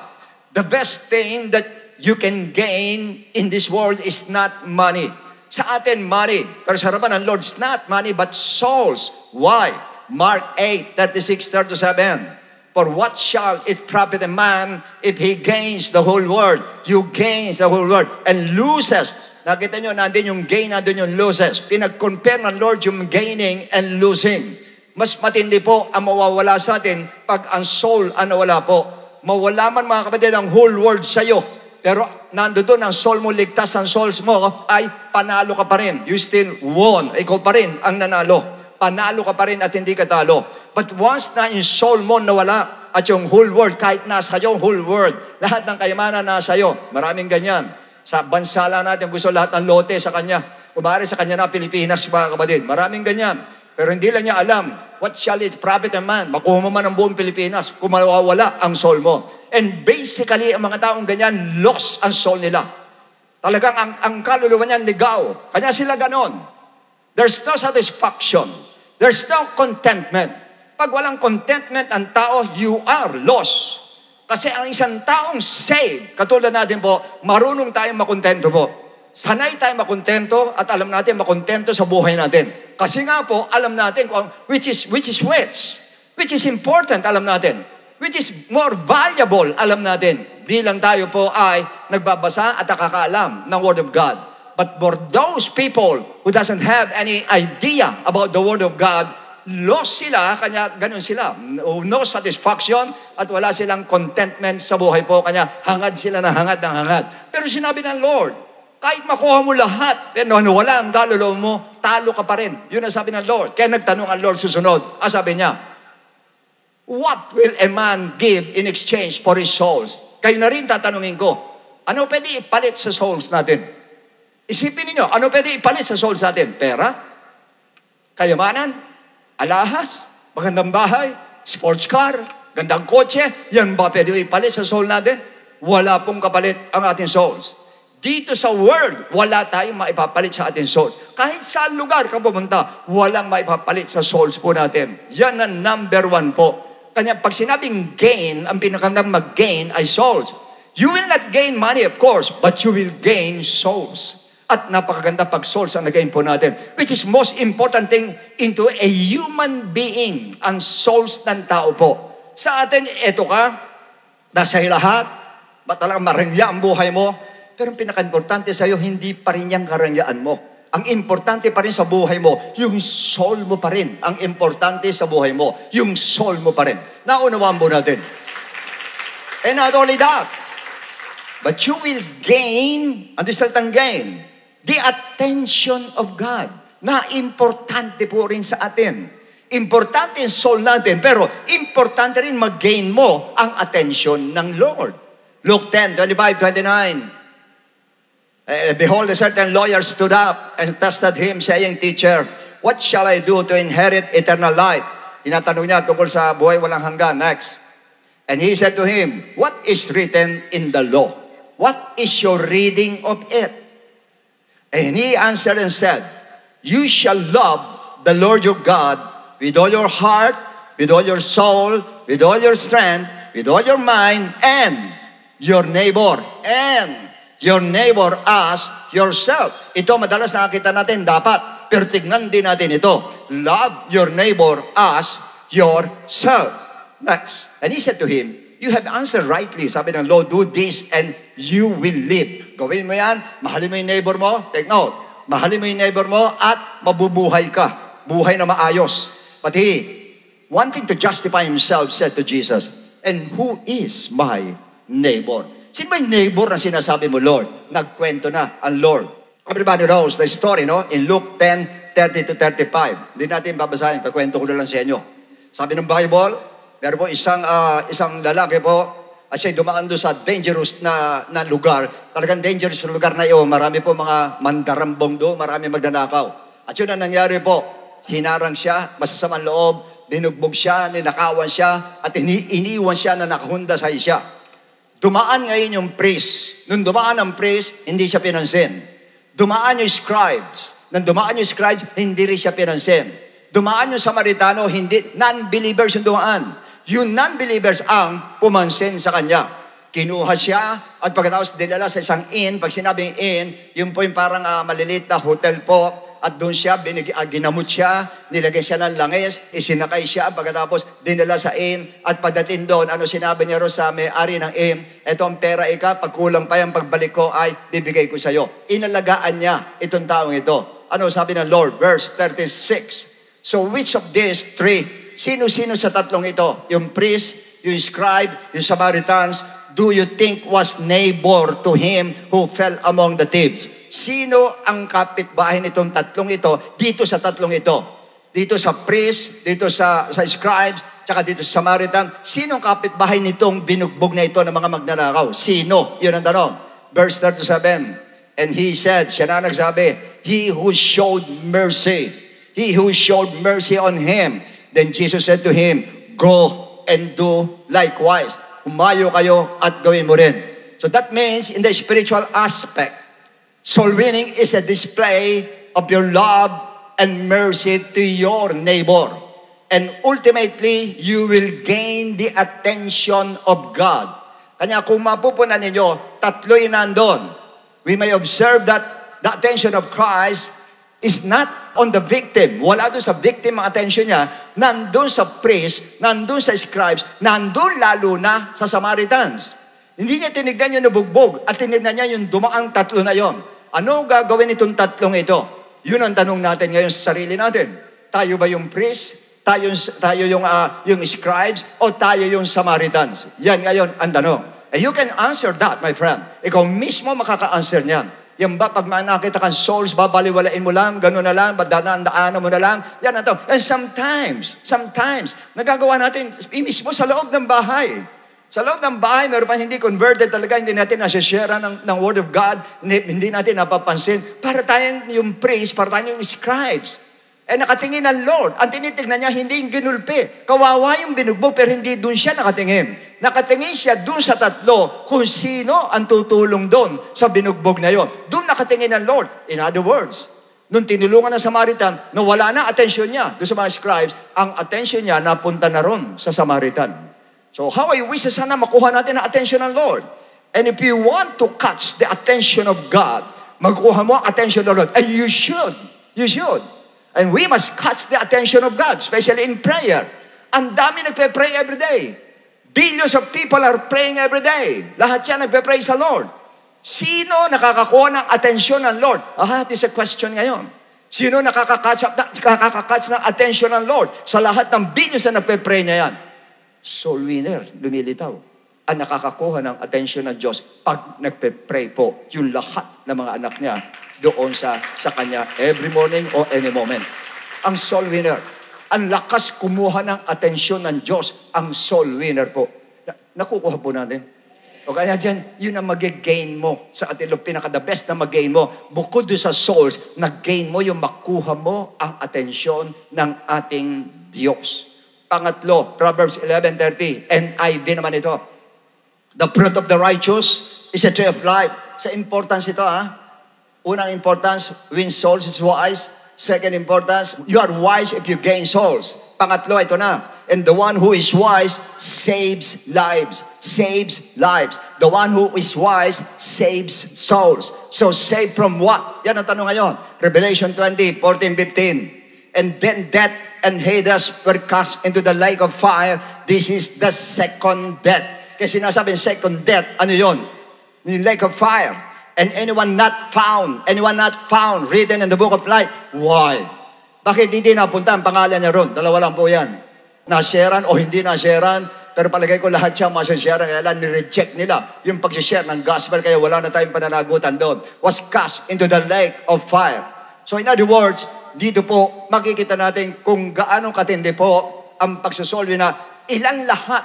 the best thing that you can gain in this world is not money. Sa atin, money. Pero sa harapan ng Lord, it's not money, but souls. Why? Mark 8:36-37. For what shall it profit a man if he gains the whole world? You gains the whole world and loses. Nakita nyo, nandun yung gain, nandun yung loses. Pinag-compare ng Lord yung gaining and losing. Mas matindi po ang mawawala sa atin pag ang soul ang nawala po. Mawala man mga kapatid ang whole world sa iyo. Pero nandoon ang soul mo, ligtas ang souls mo, ay panalo ka pa rin. You still won. Ikaw pa rin ang nanalo. Panalo ka pa rin at hindi ka talo. But once na yung soul mo nawala at yung whole world, kahit nasa iyo, whole world, lahat ng kayamanan nasa iyo. Maraming ganyan. Sa bansa lang natin, gusto lahat ng lote sa kanya. Kumari sa kanya na Pilipinas, mga kapatid. Maraming ganyan. Pero hindi lang niya alam, what shall it profit a man? Makuha mo man ang buong Pilipinas kung mawawala ang soul mo. And basically, ang mga taong ganyan, lost ang soul nila. Talagang ang kaluluwa niyan ligaw. Kanya sila ganon. There's no satisfaction. There's no contentment. Pag walang contentment ang tao, you are lost. Kasi ang isang taong saved, katulad natin po, marunong tayong makontento po. Sanay tayong makontento at alam natin makontento sa buhay natin. Kasi nga po, alam natin kung which is important, alam natin. Which is more valuable, alam natin. Bilang tayo po ay nagbabasa at nakakaalam ng Word of God. But for those people who doesn't have any idea about the Word of God, lost sila, kanya ganun sila. No satisfaction at wala silang contentment sa buhay po. Kanya hangad sila ng hangad. Pero sinabi ng Lord, kahit makuha mo lahat, pero wala ang kaluluwa mo, talo ka pa rin. Yun ang sabi ng Lord. Kaya nagtanong ang Lord susunod. Sabi niya, what will a man give in exchange for his souls? Kayo na rin tatanungin ko, ano pwede ipalit sa souls natin? Isipin niyo, ano pwede ipalit sa souls natin? Pera? Kayamanan? Alahas? Magandang bahay? Sports car? Gandang kotse? Yan ba pwede ipalit sa soul natin? Wala pong kapalit ang ating souls. Dito sa world, wala tayong maipapalit sa ating souls. Kahit saan lugar ka pumunta, walang maipapalit sa souls po natin. Yan ang number one po. Kanya pag sinabing gain, ang pinakandang mag-gain ay souls. You will not gain money, of course, but you will gain souls. At napakaganda pag souls ang nag-gain po natin. Which is most important thing into a human being, ang souls ng tao po. Sa atin, eto ka, nasa lahat, talagang marangya ang buhay mo, pero ang pinaka-importante sa iyo, hindi pa rin yung karangyaan mo. Ang importante pa rin sa buhay mo, yung soul mo pa rin. Ang importante sa buhay mo, yung soul mo pa rin. Naunawaan mo natin. And not only that, but you will gain, ang salitang gain, the attention of God, na importante po rin sa atin. Importante yung soul natin, pero importante rin mag-gain mo ang attention ng Lord. Luke 10:25-29. Behold, a certain lawyer stood up and tested him, saying, Teacher, what shall I do to inherit eternal life? Tinatanong niya tungkol sa buhay walang hanggan. Next. And he said to him, what is written in the law? What is your reading of it? And he answered and said, you shall love the Lord your God with all your heart, with all your soul, with all your strength, with all your mind, and your neighbor as yourself. Ito madalas nakakita natin dapat, pero tignan din natin ito. Love your neighbor as yourself. Next. And he said to him, you have answered rightly. Sabi ng Lord, do this and you will live. Gawin mo yan, mahalin mo yung neighbor mo. Take note, mahalin mo yung neighbor mo at mabubuhay ka. Buhay na maayos. But he, wanting to justify himself, said to Jesus, and who is my neighbor? Sino ba yung neighbor na sinasabi mo, Lord? Nagkwento na ang Lord. Everybody knows the story, no? In Luke 10:30-35. Hindi natin babasahin, kakwento ko na lang sa inyo. Sabi ng Bible, meron po isang lalaki po, at siya dumaan doon sa dangerous na lugar. Talagang dangerous na lugar na iyon. Marami po mga mandarambong doon, marami magnanakaw. At yun ang nangyari po. Hinarang siya, masasamang loob, binugbog siya, ninakawan siya, at iniwan siya na nakahundasay siya. Dumaan ngayon yung priest. Nung dumaan ang priest, hindi siya pinansin. Dumaan yung scribes. Nung dumaan yung scribes, hindi rin siya pinansin. Dumaan yung Samaritano, hindi, non-believers yung dumaan. Yung non-believers ang pumansin sa kanya. Kinuha siya at pagkatapos dinala sa isang inn. Pag sinabing inn, yun po yung parang maliliit na hotel po. At doon siya, ginamot siya, nilagay siya ng langis, isinakay siya. Pagkatapos dinala sa inn. At pagdating doon, ano sinabi niya ro sa may-ari ng inn? Ito ang pera pag kulang pa yung pagbalik ko ay bibigay ko sa iyo. Inalagaan niya itong taong ito. Ano sabi ng Lord? Verse 36. So which of these three? Sino-sino sa tatlong ito? Yung priest, yung scribe, yung Samaritans, do you think was neighbor to him who fell among the thieves? Sino ang kapitbahay nitong tatlong ito dito sa tatlong ito? Dito sa priest, dito sa scribes, tsaka dito sa Samaritan. Sino ang kapitbahay nitong binugbog na ito ng mga magnanakaw? Sino? Yun ang tanong. Verse 37. And he said, siya na nagsabi, he who showed mercy. He who showed mercy on him. Then Jesus said to him, go and do likewise. Humayo kayo at gawin mo rin. So that means in the spiritual aspect, soul winning is a display of your love and mercy to your neighbor. And ultimately, you will gain the attention of God. Kanya kung mapupunan ninyo, tatlo yung nandun. We may observe that the attention of Christ is not on the victim. Wala doon sa victim ang attention niya. Nandun sa priest, nandun sa scribes, nandun lalo na sa Samaritans. Hindi niya tinignan yung nabugbog at tinignan niya yung dumaang tatlo na yon. Ano gagawin itong tatlong ito? Yun ang tanong natin ngayon sa sarili natin. Tayo ba yung priest? Tayo yung scribes? O tayo yung Samaritans? Yan ngayon ang tanong. And you can answer that, my friend. Ikaw mismo makaka-answer niyan. Yan ba, pag nakita kang souls, babaliwalain mo lang, gano'n na lang, daanan mo na lang, yan na to. And sometimes, nagagawa natin mismo sa loob ng bahay. Sa loob ng bahay, meron pa hindi converted talaga, hindi natin nasishare ng Word of God, hindi natin napapansin. Para tayong yung priest, para tayong yung scribes. Eh nakatingin ang Lord. Ang tinitignan niya, hindi yung ginulpi. Kawawa yung binugbog, pero hindi doon siya nakatingin. Nakatingin siya doon sa tatlo kung sino ang tutulong doon sa binugbog na yon. Doon nakatingin ang Lord. In other words, nung tinulungan ng Samaritan, nawala na atensyon niya doon sa mga scribes, ang atensyon niya napunta na ron sa Samaritan. So how I wish sana makuha natin ang atensyon ng Lord. And if you want to catch the attention of God, magkuha mo ang attention ng Lord. And you should. You should. And we must catch the attention of God, especially in prayer. Ang dami nagpe-pray every day. Billions of people are praying every day. Lahat yan nagpe-pray sa Lord. Sino nakakakuha ng atensyon ng Lord? That is a question ngayon. Sino nakakakatch ng atensyon ng Lord sa lahat ng billions na nagpe-pray na yan? Soul winner, lumilitaw. Ang nakakakuha ng atensyon ng Diyos pag nagpe-pray po yung lahat ng mga anak niya doon sa kanya every morning or any moment. Ang soul winner, ang lakas kumuha ng atensyon ng Diyos, ang soul winner po. Nakukuha po natin. O kaya dyan, yun ang mag-gain mo sa atin. Pinaka-the best na mag-gain mo. Bukod doon sa souls, nag-gain mo yung makuha mo ang atensyon ng ating Diyos. Pangatlo, Proverbs 11:30, NIV naman ito. The fruit of the righteous is a tree of life. Sa importance ito, Unang importance, win souls is wise. Second importance, you are wise if you gain souls. Pangatlo, ito na. And the one who is wise saves lives. Saves lives. The one who is wise saves souls. So save from what? Yan ang tanong ngayon. Revelation 20:14-15. And then death and Hades were cast into the lake of fire. This is the second death. Kasi sinasabing second death, ano yun? In the lake of fire. And anyone not found written in the book of life. Why? Bakit hindi napunta ang pangalan niya ron? Dalawa lang po yan. Na-sharean o hindi na-sharean, pero palagay ko lahat siya masasharean, kaya lang nireject nila yung pag-share ng gospel, kaya wala na tayong pananagutan doon. Was cast into the lake of fire. So in other words, dito po makikita natin kung gaano katindi po ang pagsusolve na ilan lahat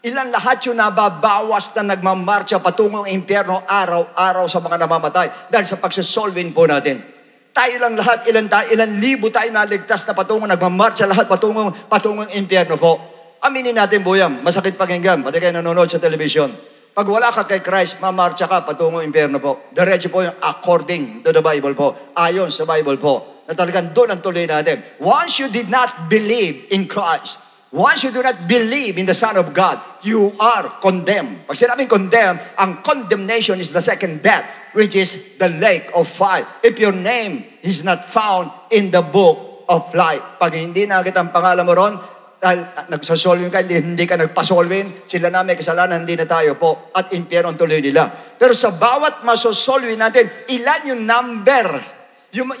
Ilan lahat yung nababawas na nagmamarcha patungong impyerno araw-araw sa mga namamatay dahil sa pagsasolving po natin. Tayo lang lahat, ilan libo tayo naligtas na patungong nagmamarcha lahat patungong impyerno po. Aminin natin po yan, masakit pakinggan, pati kayo nanonood sa television. Pag wala ka kay Christ, mamarcha ka patungong impyerno po. Diretso po yung according to the Bible po, ayon sa Bible po, na talagang doon ang tuloy natin. Once you did not believe in Christ, once you do not believe in the Son of God, you are condemned. Pag sinabing condemned, ang condemnation is the second death, which is the lake of fire. If your name is not found in the book of life. Pag hindi nakita ang pangalan mo ron, dahil nagsasolving ka, hindi ka nagpasolving, sila na may kasalanan, hindi na tayo po, at impyerno ang tuloy nila. Pero sa bawat masosolving natin, ilan yung number, yung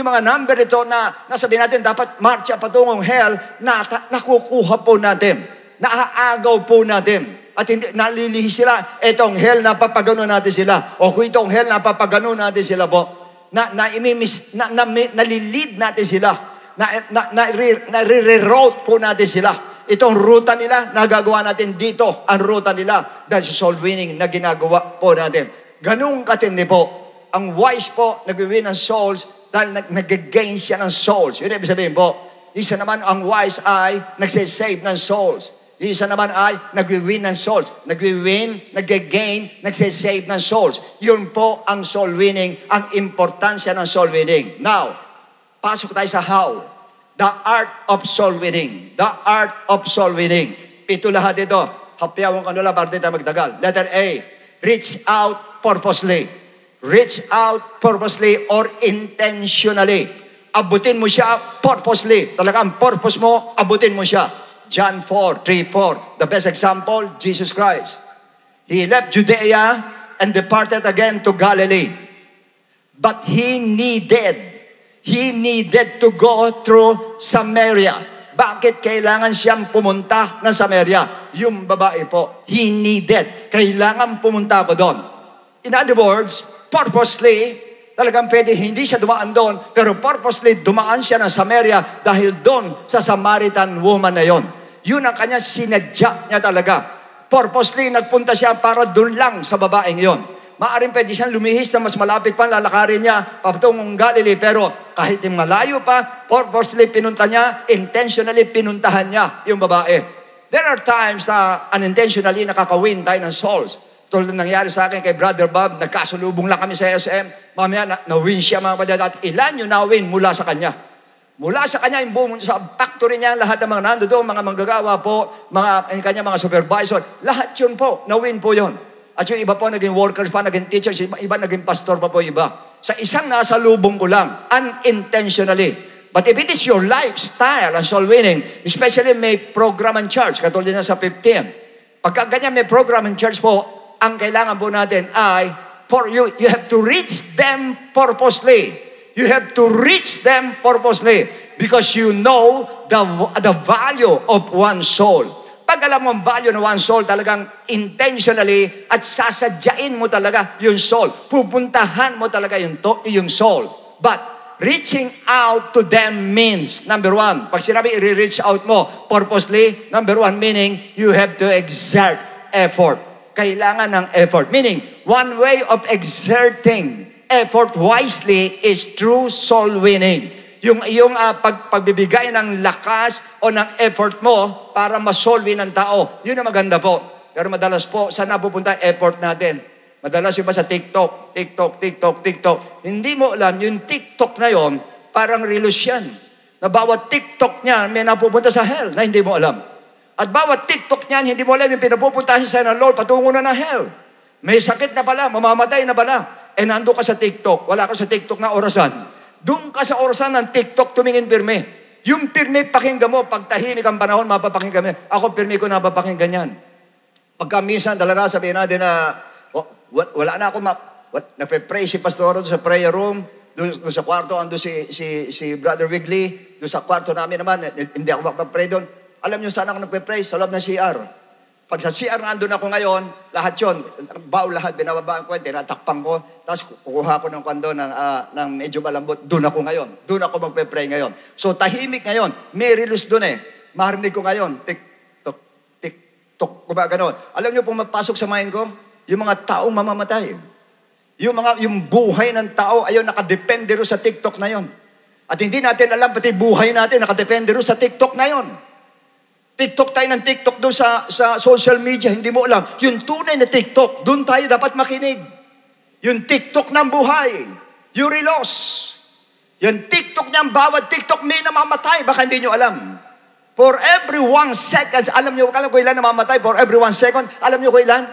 mga number ito na nasabihin natin dapat marcha patungong hell na nakukuha po natin, naaagaw po natin, at hindi nalilihis sila. Itong hell napapagano natin sila, o kung itong hell napapagano natin sila po, nalilid natin sila, nare-reroute po natin sila. Itong ruta nila, nagagawa natin dito ang ruta nila dahil sa soul winning na ginagawa po natin. Ganung katindi po. Ang wise po, nag-win ng souls dahil nag-gain siya ng souls. Yun ibig sabihin po. Isa naman ang wise ay nagsisave ng souls. Isa naman ay nag-win ng souls. Nag-win, nag-gain, nagsisave ng souls. Yun po ang soul winning, ang importansya ng soul winning. Now, pasok tayo sa how. The art of soul winning. The art of soul winning. Pito lahat ito. Hapyawan ka nila para tayo magtagal. Letter A, reach out purposely. Reach out purposely or intentionally. Abutin mo siya purposely. Talagang purpose mo, abutin mo siya. John 4:3-4. The best example, Jesus Christ. He left Judea and departed again to Galilee. But he needed to go through Samaria. Bakit kailangan siyang pumunta ng Samaria? Yung babae po, he needed. Kailangan pumunta ko doon. In other words, purposely, talagang pwede hindi siya dumaan doon, pero purposely dumaan siya ng Samaria dahil doon sa Samaritan woman na yon. Yun ang kanya sinadya niya talaga. Purposely nagpunta siya para doon lang sa babaeng yon. Maaring pwede siyang lumihis na mas malapit pa, lalakarin niya patungong Galilee, pero kahit yung malayo pa, purposely pinunta niya, intentionally pinuntahan niya yung babae. There are times na unintentionally nakakawin tayo ng souls. Tulad nangyari sa akin kay Brother Bob, nagkasulubong lang kami sa SM. Mamaya, na-win siya mga kapatid. At ilan yung na-win mula sa kanya? Mula sa kanya, yung buong, sa factory niya, lahat ng mga nando doon, mga manggagawa po, yung kanya mga supervisor, lahat yun po, na-win po yun. At yung iba po, naging workers pa, naging teachers, iba naging pastor pa po iba. Sa isang nasa lubong ko lang, unintentionally. But if it is your lifestyle and soul winning, especially may program and church, katulad na sa 15. Pagka ganyan may program and church po, ang kailangan po natin ay, for you have to reach them purposely. You have to reach them purposely because you know the value of one soul. Pag alam mo ang value ng one soul, talagang intentionally at sasadyain mo talaga yung soul. Pupuntahan mo talaga yung soul. But reaching out to them means, number one, pag sinabi i-reach out mo purposely, number one meaning you have to exert effort. Kailangan ng effort. Meaning, one way of exerting effort wisely is through soul winning. Yung pagbibigay ng lakas o ng effort mo para masolve ng tao. Yun ang maganda po. Pero madalas po, saan napupunta effort natin? Madalas yung ba sa TikTok? Hindi mo alam, yung TikTok na yon, parang relos yan. Na bawat TikTok niya, may napupunta sa hell na hindi mo alam. At bawat TikTok niyan, hindi mo alam yung pinapupuntahan sa ng Lord, patungo na ng hell. May sakit na pala, mamamatay na pala. Eh nando ka sa TikTok, wala ka sa TikTok na orasan. Doon ka sa orasan ng TikTok, tumingin pirme. Yung pirme, pakinggan mo, pag tahimik ang panahon, mapapakinggan mo. Ako pirme ko napapakinggan yan. Pagka minsan talaga sabihin natin na, wala na ako, nagpe-pray si Pastor doon sa prayer room, doon sa kwarto, ando si Brother Wiggly, doon sa kwarto namin naman, hindi ako makapag-pray doon. Alam nyo saan ako nagpe-pray? Sa loob ng CR. Pag sa CR nandun ako ngayon, lahat yun, bawl lahat, binababaan ko, tinatakpan ko, tapos kukuha ko ng kwando ng medyo malambot, doon ako ngayon. Doon ako magpe-pray ngayon. So tahimik ngayon, may release doon eh. Marinig ko ngayon, tik, tok, tik, TikTok, gumaganon. Alam niyo pong mapasok sa mind ko, yung mga taong mamamatay. Yung buhay ng tao, ayaw nakadepende ro sa TikTok na yon. At hindi natin alam, pati buhay natin, nakadepende ro sa TikTok na yon. TikTok tayo ng TikTok doon sa social media, hindi mo alam. Yung tunay na TikTok, doon tayo dapat makinig. Yung TikTok ng buhay, yung relos. Yung TikTok niyang bawat TikTok may namamatay, baka hindi nyo alam. For every 1 second, alam nyo ko ilan namamatay? For every 1 second, alam nyo ko ilan?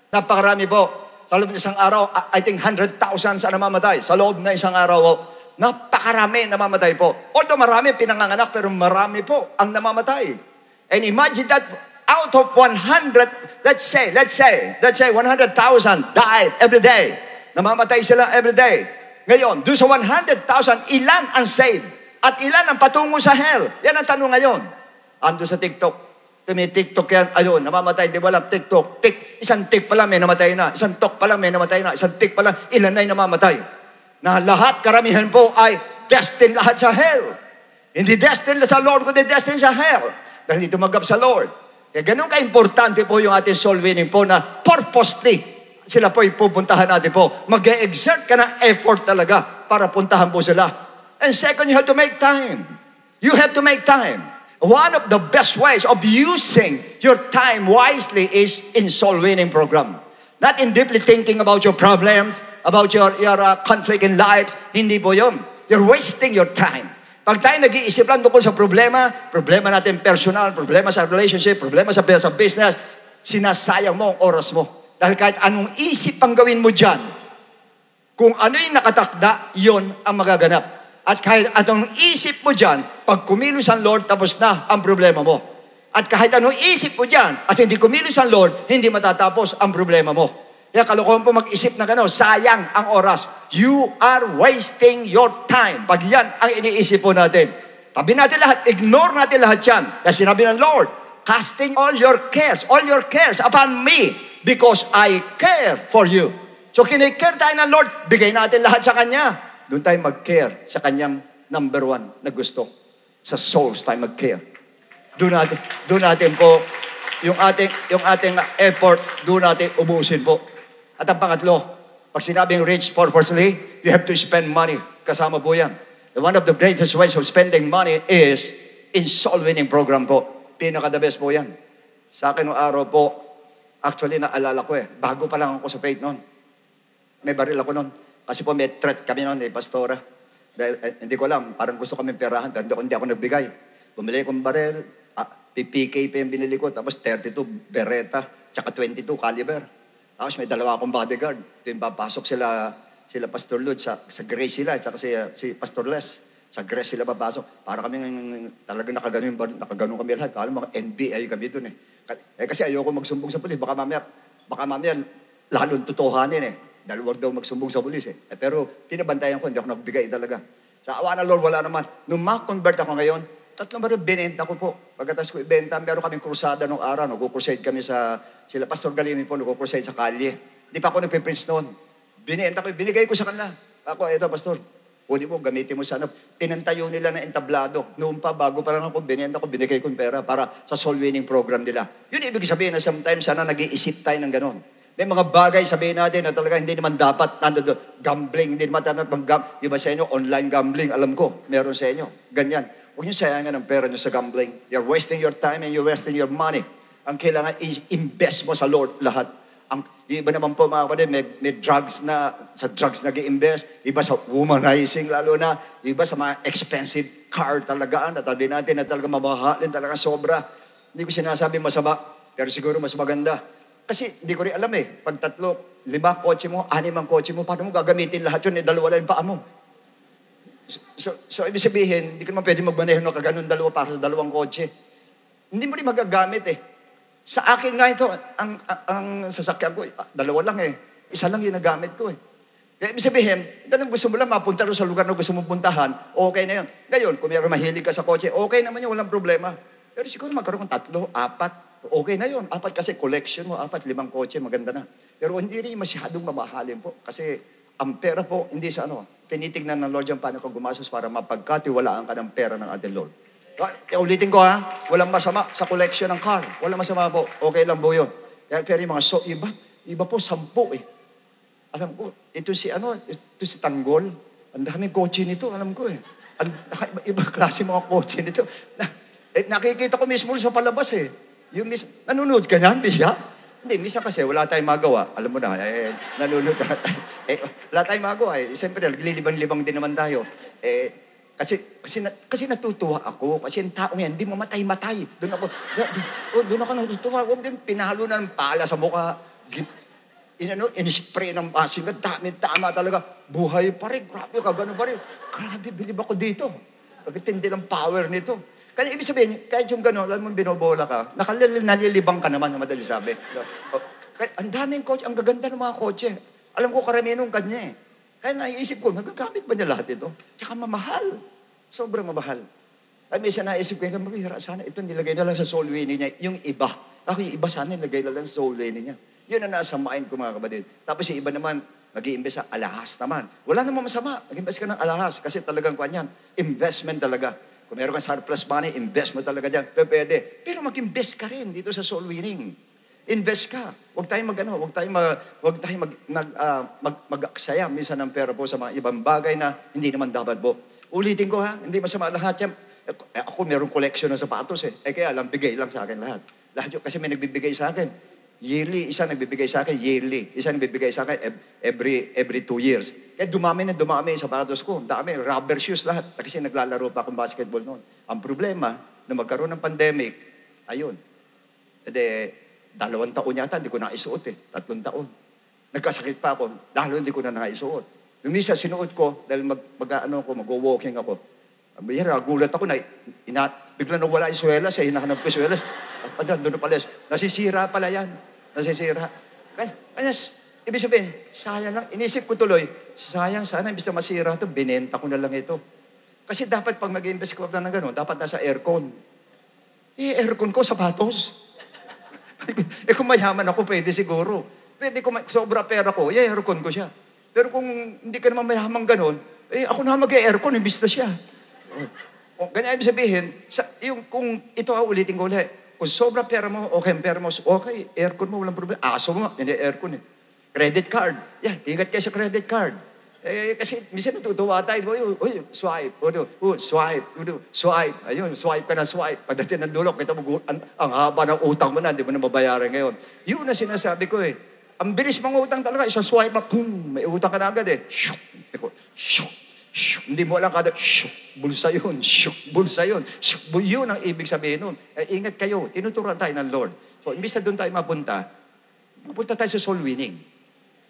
Napakarami po. Sa loob ng isang araw, I think 100,000 sa namamatay. Sa loob na isang araw, napakarami namamatay po. Although marami pinanganganak, pero marami po ang namamatay. And imagine that out of 100, let's say 100,000 died every day. Namamatay sila every day. Ngayon, doon sa 100,000, ilan ang saved? At ilan ang patungo sa hell? Yan ang tanong ngayon. Ando sa TikTok. TikTok yan, ayun, namamatay, di ba lang, TikTok. Isang tik pa lang may namatay na. Isang tok pa lang may namatay na. Isang tik pa lang, ilan na yung namamatay. Na lahat, karamihan po ay destined lahat sa hell. Hindi destined sa Lord, kundi destined sa hell. Dahil hindi tumanggap sa Lord. Kaya ganun ka-importante po yung ating soul winning po na purposely sila po ipupuntahan natin po. Mag-exert ka ng effort talaga para puntahan po sila. And second, you have to make time. You have to make time. One of the best ways of using your time wisely is in soul winning program. Not in deeply thinking about your problems, about your conflict in lives. Hindi po yun. You're wasting your time. Pag tayo nag-iisip lang tungkol sa problema natin personal, problema sa relationship, problema sa business, sinasayang mo ang oras mo. Dahil kahit anong isip ang gawin mo dyan, kung ano yung nakatakda, yon ang magaganap. At kahit anong isip mo dyan, pag kumilos ang Lord, tapos na ang problema mo. At kahit anong isip mo dyan, at hindi kumilos ang Lord, hindi matatapos ang problema mo. Kaya kalokohan po mag-isip na gano'n, sayang ang oras. You are wasting your time. Pag yan ang iniisip po natin. Tabi natin lahat, ignore natin lahat yan. Kaya sinabi ng Lord, casting all your cares upon me because I care for you. So kinikare tayo ng Lord, bigay natin lahat sa Kanya. Doon tayo mag-care sa Kanyang number 1 na gusto. Sa souls tayo mag-care. Doon natin po, yung ating effort, doon natin ubusin po. At ang pangatlo, pag sinabing rich purposely, you have to spend money. Kasama po yan. And one of the greatest ways of spending money is in soul winning program po. Pinaka-the best po yan. Sa akin, noong araw po, actually, naalala ko bago pa lang ako sa faith noon. May baril ako noon. Kasi po may threat kami noon pastora. Dahil hindi ko alam, parang gusto kami perahan, pero hindi ako nagbigay. Bumili akong baril, PPK pa yung binili ko, tapos 32 Beretta, tsaka 22 caliber. Tapos may 2 akong bodyguard. Ito yung papasok sila Pastor Lud, sa Grace sila, tsaka si Pastor Les. Sa Grace sila papasok. Para kami talagang nakaganon kami lahat. Kala mga NBA kami doon kasi ayoko magsumbong sa pulis. Baka mamaya lalong tutuhanin Dahil huwag daw magsumbong sa pulis Pero pinabantayan ko, hindi ako nagbigay talaga. Sa awa ng Lord, wala naman. Nung ma-convert ako ngayon, 3 baril binenta ko po. Pagkatapos ko ibenta, meron kaming krusada nung araw. Nag-crusade kami sila Pastor Galimi po, nag-crusade sa kalye. Hindi pa ako nagpe-preach noon. Binenta ko, binigay ko sa kanila. Ako, eto Pastor, uli mo, gamitin mo sana. Pinantayo nila na entablado. Noon pa, bago pa lang ako, binenta ko, binigay ko yung pera para sa soul winning program nila. Yun ibig sabihin na sometimes sana nag-iisip tayo ng ganon. May mga bagay sabihin natin na talaga hindi naman dapat gambling, hindi naman dapat iba sa inyo, online gambling, alam ko, meron sa inyo. Ganyan. Huwag niyo sayangan ang pera niyo sa gambling. You're wasting your time and you're wasting your money. Ang kailangan i-invest mo sa Lord lahat. Yung iba naman po mga kapatid, may drugs sa drugs nag-i-invest, iba sa womanizing lalo na, iba sa mga expensive car talaga, natabi natin na talaga mamahalin talaga sobra. Hindi ko sinasabi masama, pero siguro mas maganda. Kasi hindi ko rin alam pag 3, 5 kotse mo, 6 ang kotse mo, paano mo gagamitin lahat yun, 2 lang yung paa mo. So ibig sabihin, hindi ka naman pwede magmaneho ng kaganon 2 para sa 2 kotse. Hindi mo rin magagamit Sa akin nga ito, ang sasakyan ko, 2 lang Isa lang yung nagamit ko Kaya ibig sabihin, dahil gusto mo lang mapunta sa lugar na gusto mong puntahan, okay na yun. Ngayon, kung mayroon mahilig ka sa kotse, okay naman yun, walang problema. Pero siguro magkaroon ng 3, 4, okay na yun. 4 kasi collection mo, 4, 5 kotse, maganda na. Pero hindi rin masyadong mamahalin po. Kasi ang pera po, hindi sa tinitignan ng Lord yung paano ka gumasos para mapagkatiwalaan ka ng pera ng ating Lord. Ulitin ko ha, walang masama sa collection ng car. Walang masama po. Okay lang po yun. Pero yung mga iba po 10 eh. Alam ko, ito si Tanggol. Ang daming kotse nito, alam ko eh. Iba klase mga kotse nito. Nakikita ko mismo sa palabas eh. Nanonood ka niyan, Bishop? Hindi, misa kasi wala tayong magawa. Alam mo na, nanonood na tayo. Wala tayong magawa eh. Siyempre, naglilibang-libang din naman tayo. Kasi natutuwa ako. Kasi yung taong yan, hindi mamatay-matay. Doon ako natutuwa. Huwag din pinahalo na ng pala sa mukha. In-spray ng pasing. Tama talaga. Buhay pa rin. Grabe ka, gano'n pa rin. Grabe, bilib ako dito. Pagkatindi ng power nito. Kaya ibig sabihin, kahit yung gano'n, alam mo, binobola ka, nalilibang ka naman, madali sabi. Ang daming kotse, ang gaganda ng mga kotse. Alam ko karamihan ng kanya eh. Kaya naisip ko, magagamit ba niya lahat ito? Tsaka mamahal. Sobrang mamahal. Ay, minsan naisip ko, mabihira, sana ito nilagay na lang sa soul winning niya. Yung iba. Ako yung iba sana nilagay na lang sa soul winning niya. Yun ang nasa mind ko mga kapatid. Tapos yung iba naman, nag-i-invest sa alahas naman. Wala namang masama. Nag-invest ka ng alahas kasi talagang kanya, investment talaga. Kung meron kang surplus money, invest mo talaga dyan. Pwede. Pero mag-invest ka rin dito sa soul winning. Invest ka. Huwag tayong mag-aksaya minsan ng pera po sa mga ibang bagay na hindi naman dapat po. Ulitin ko ha, hindi masama lahat yan. Ako meron collection ng sapatos eh. Kaya lang, bigay lang sa akin lahat. Lahat yun, kasi may nagbibigay sa akin. Yearly, isa nagbibigay sa akin, yearly. Isa nagbibigay sa akin every 2 years. Kaya dumami yung sapatos ko. Dami, rubber shoes lahat. Kasi naglalaro pa akong basketball noon. Ang problema, na magkaroon ng pandemic, ayun. 2 taon yata, hindi ko naisuot eh. 3 taon. Nagkasakit pa ako, lalo hindi ko na naisuot. Yung misa, sinuot ko, dahil mag-walking ako. Bihira, gulat ako na, bigla nawala yung swelas eh, hinahanap ko yung swelas. Doon pala, nasisira pala yan. Nasisira. Kaya, ibig sabihin, sayang lang. Inisip ko tuloy, sayang sana, imbis na masira ito, binenta ko na lang ito. Kasi dapat pag mag-invest ko na ng gano'n, dapat nasa aircon. Aircon ko, sapatos. Kung mayaman ako, pwede siguro. Pwede kung sobra pera ko, aircon ko siya. Pero kung hindi ka naman mayaman gano'n, ako na mag-aircon, imbis na siya. Ganyan ibig sabihin, kung ito ulitin ko ulit, kung sobra pera mo, okay, aircon mo, walang problema. Aso mo, hindi aircon eh. Credit card. Ingat kayo sa credit card. Kasi minsan natutuwa tayo, swipe. Ayun, swipe ka na swipe. Pagdating ng dulo, kita mo, ang haba ng utang mo na, hindi mo na mabayaran ngayon. Yun na sinasabi ko eh. Ang bilis mga utang talaga, isang swipe mo, may utang ka na agad eh. Hindi mo alam kada, bulsa yun, bulsa yun. Yun ang ibig sabihin nun. Ingat kayo, tinuturuan tayo ng Lord. So, imbis na doon tayo mapunta tayo sa soul winning.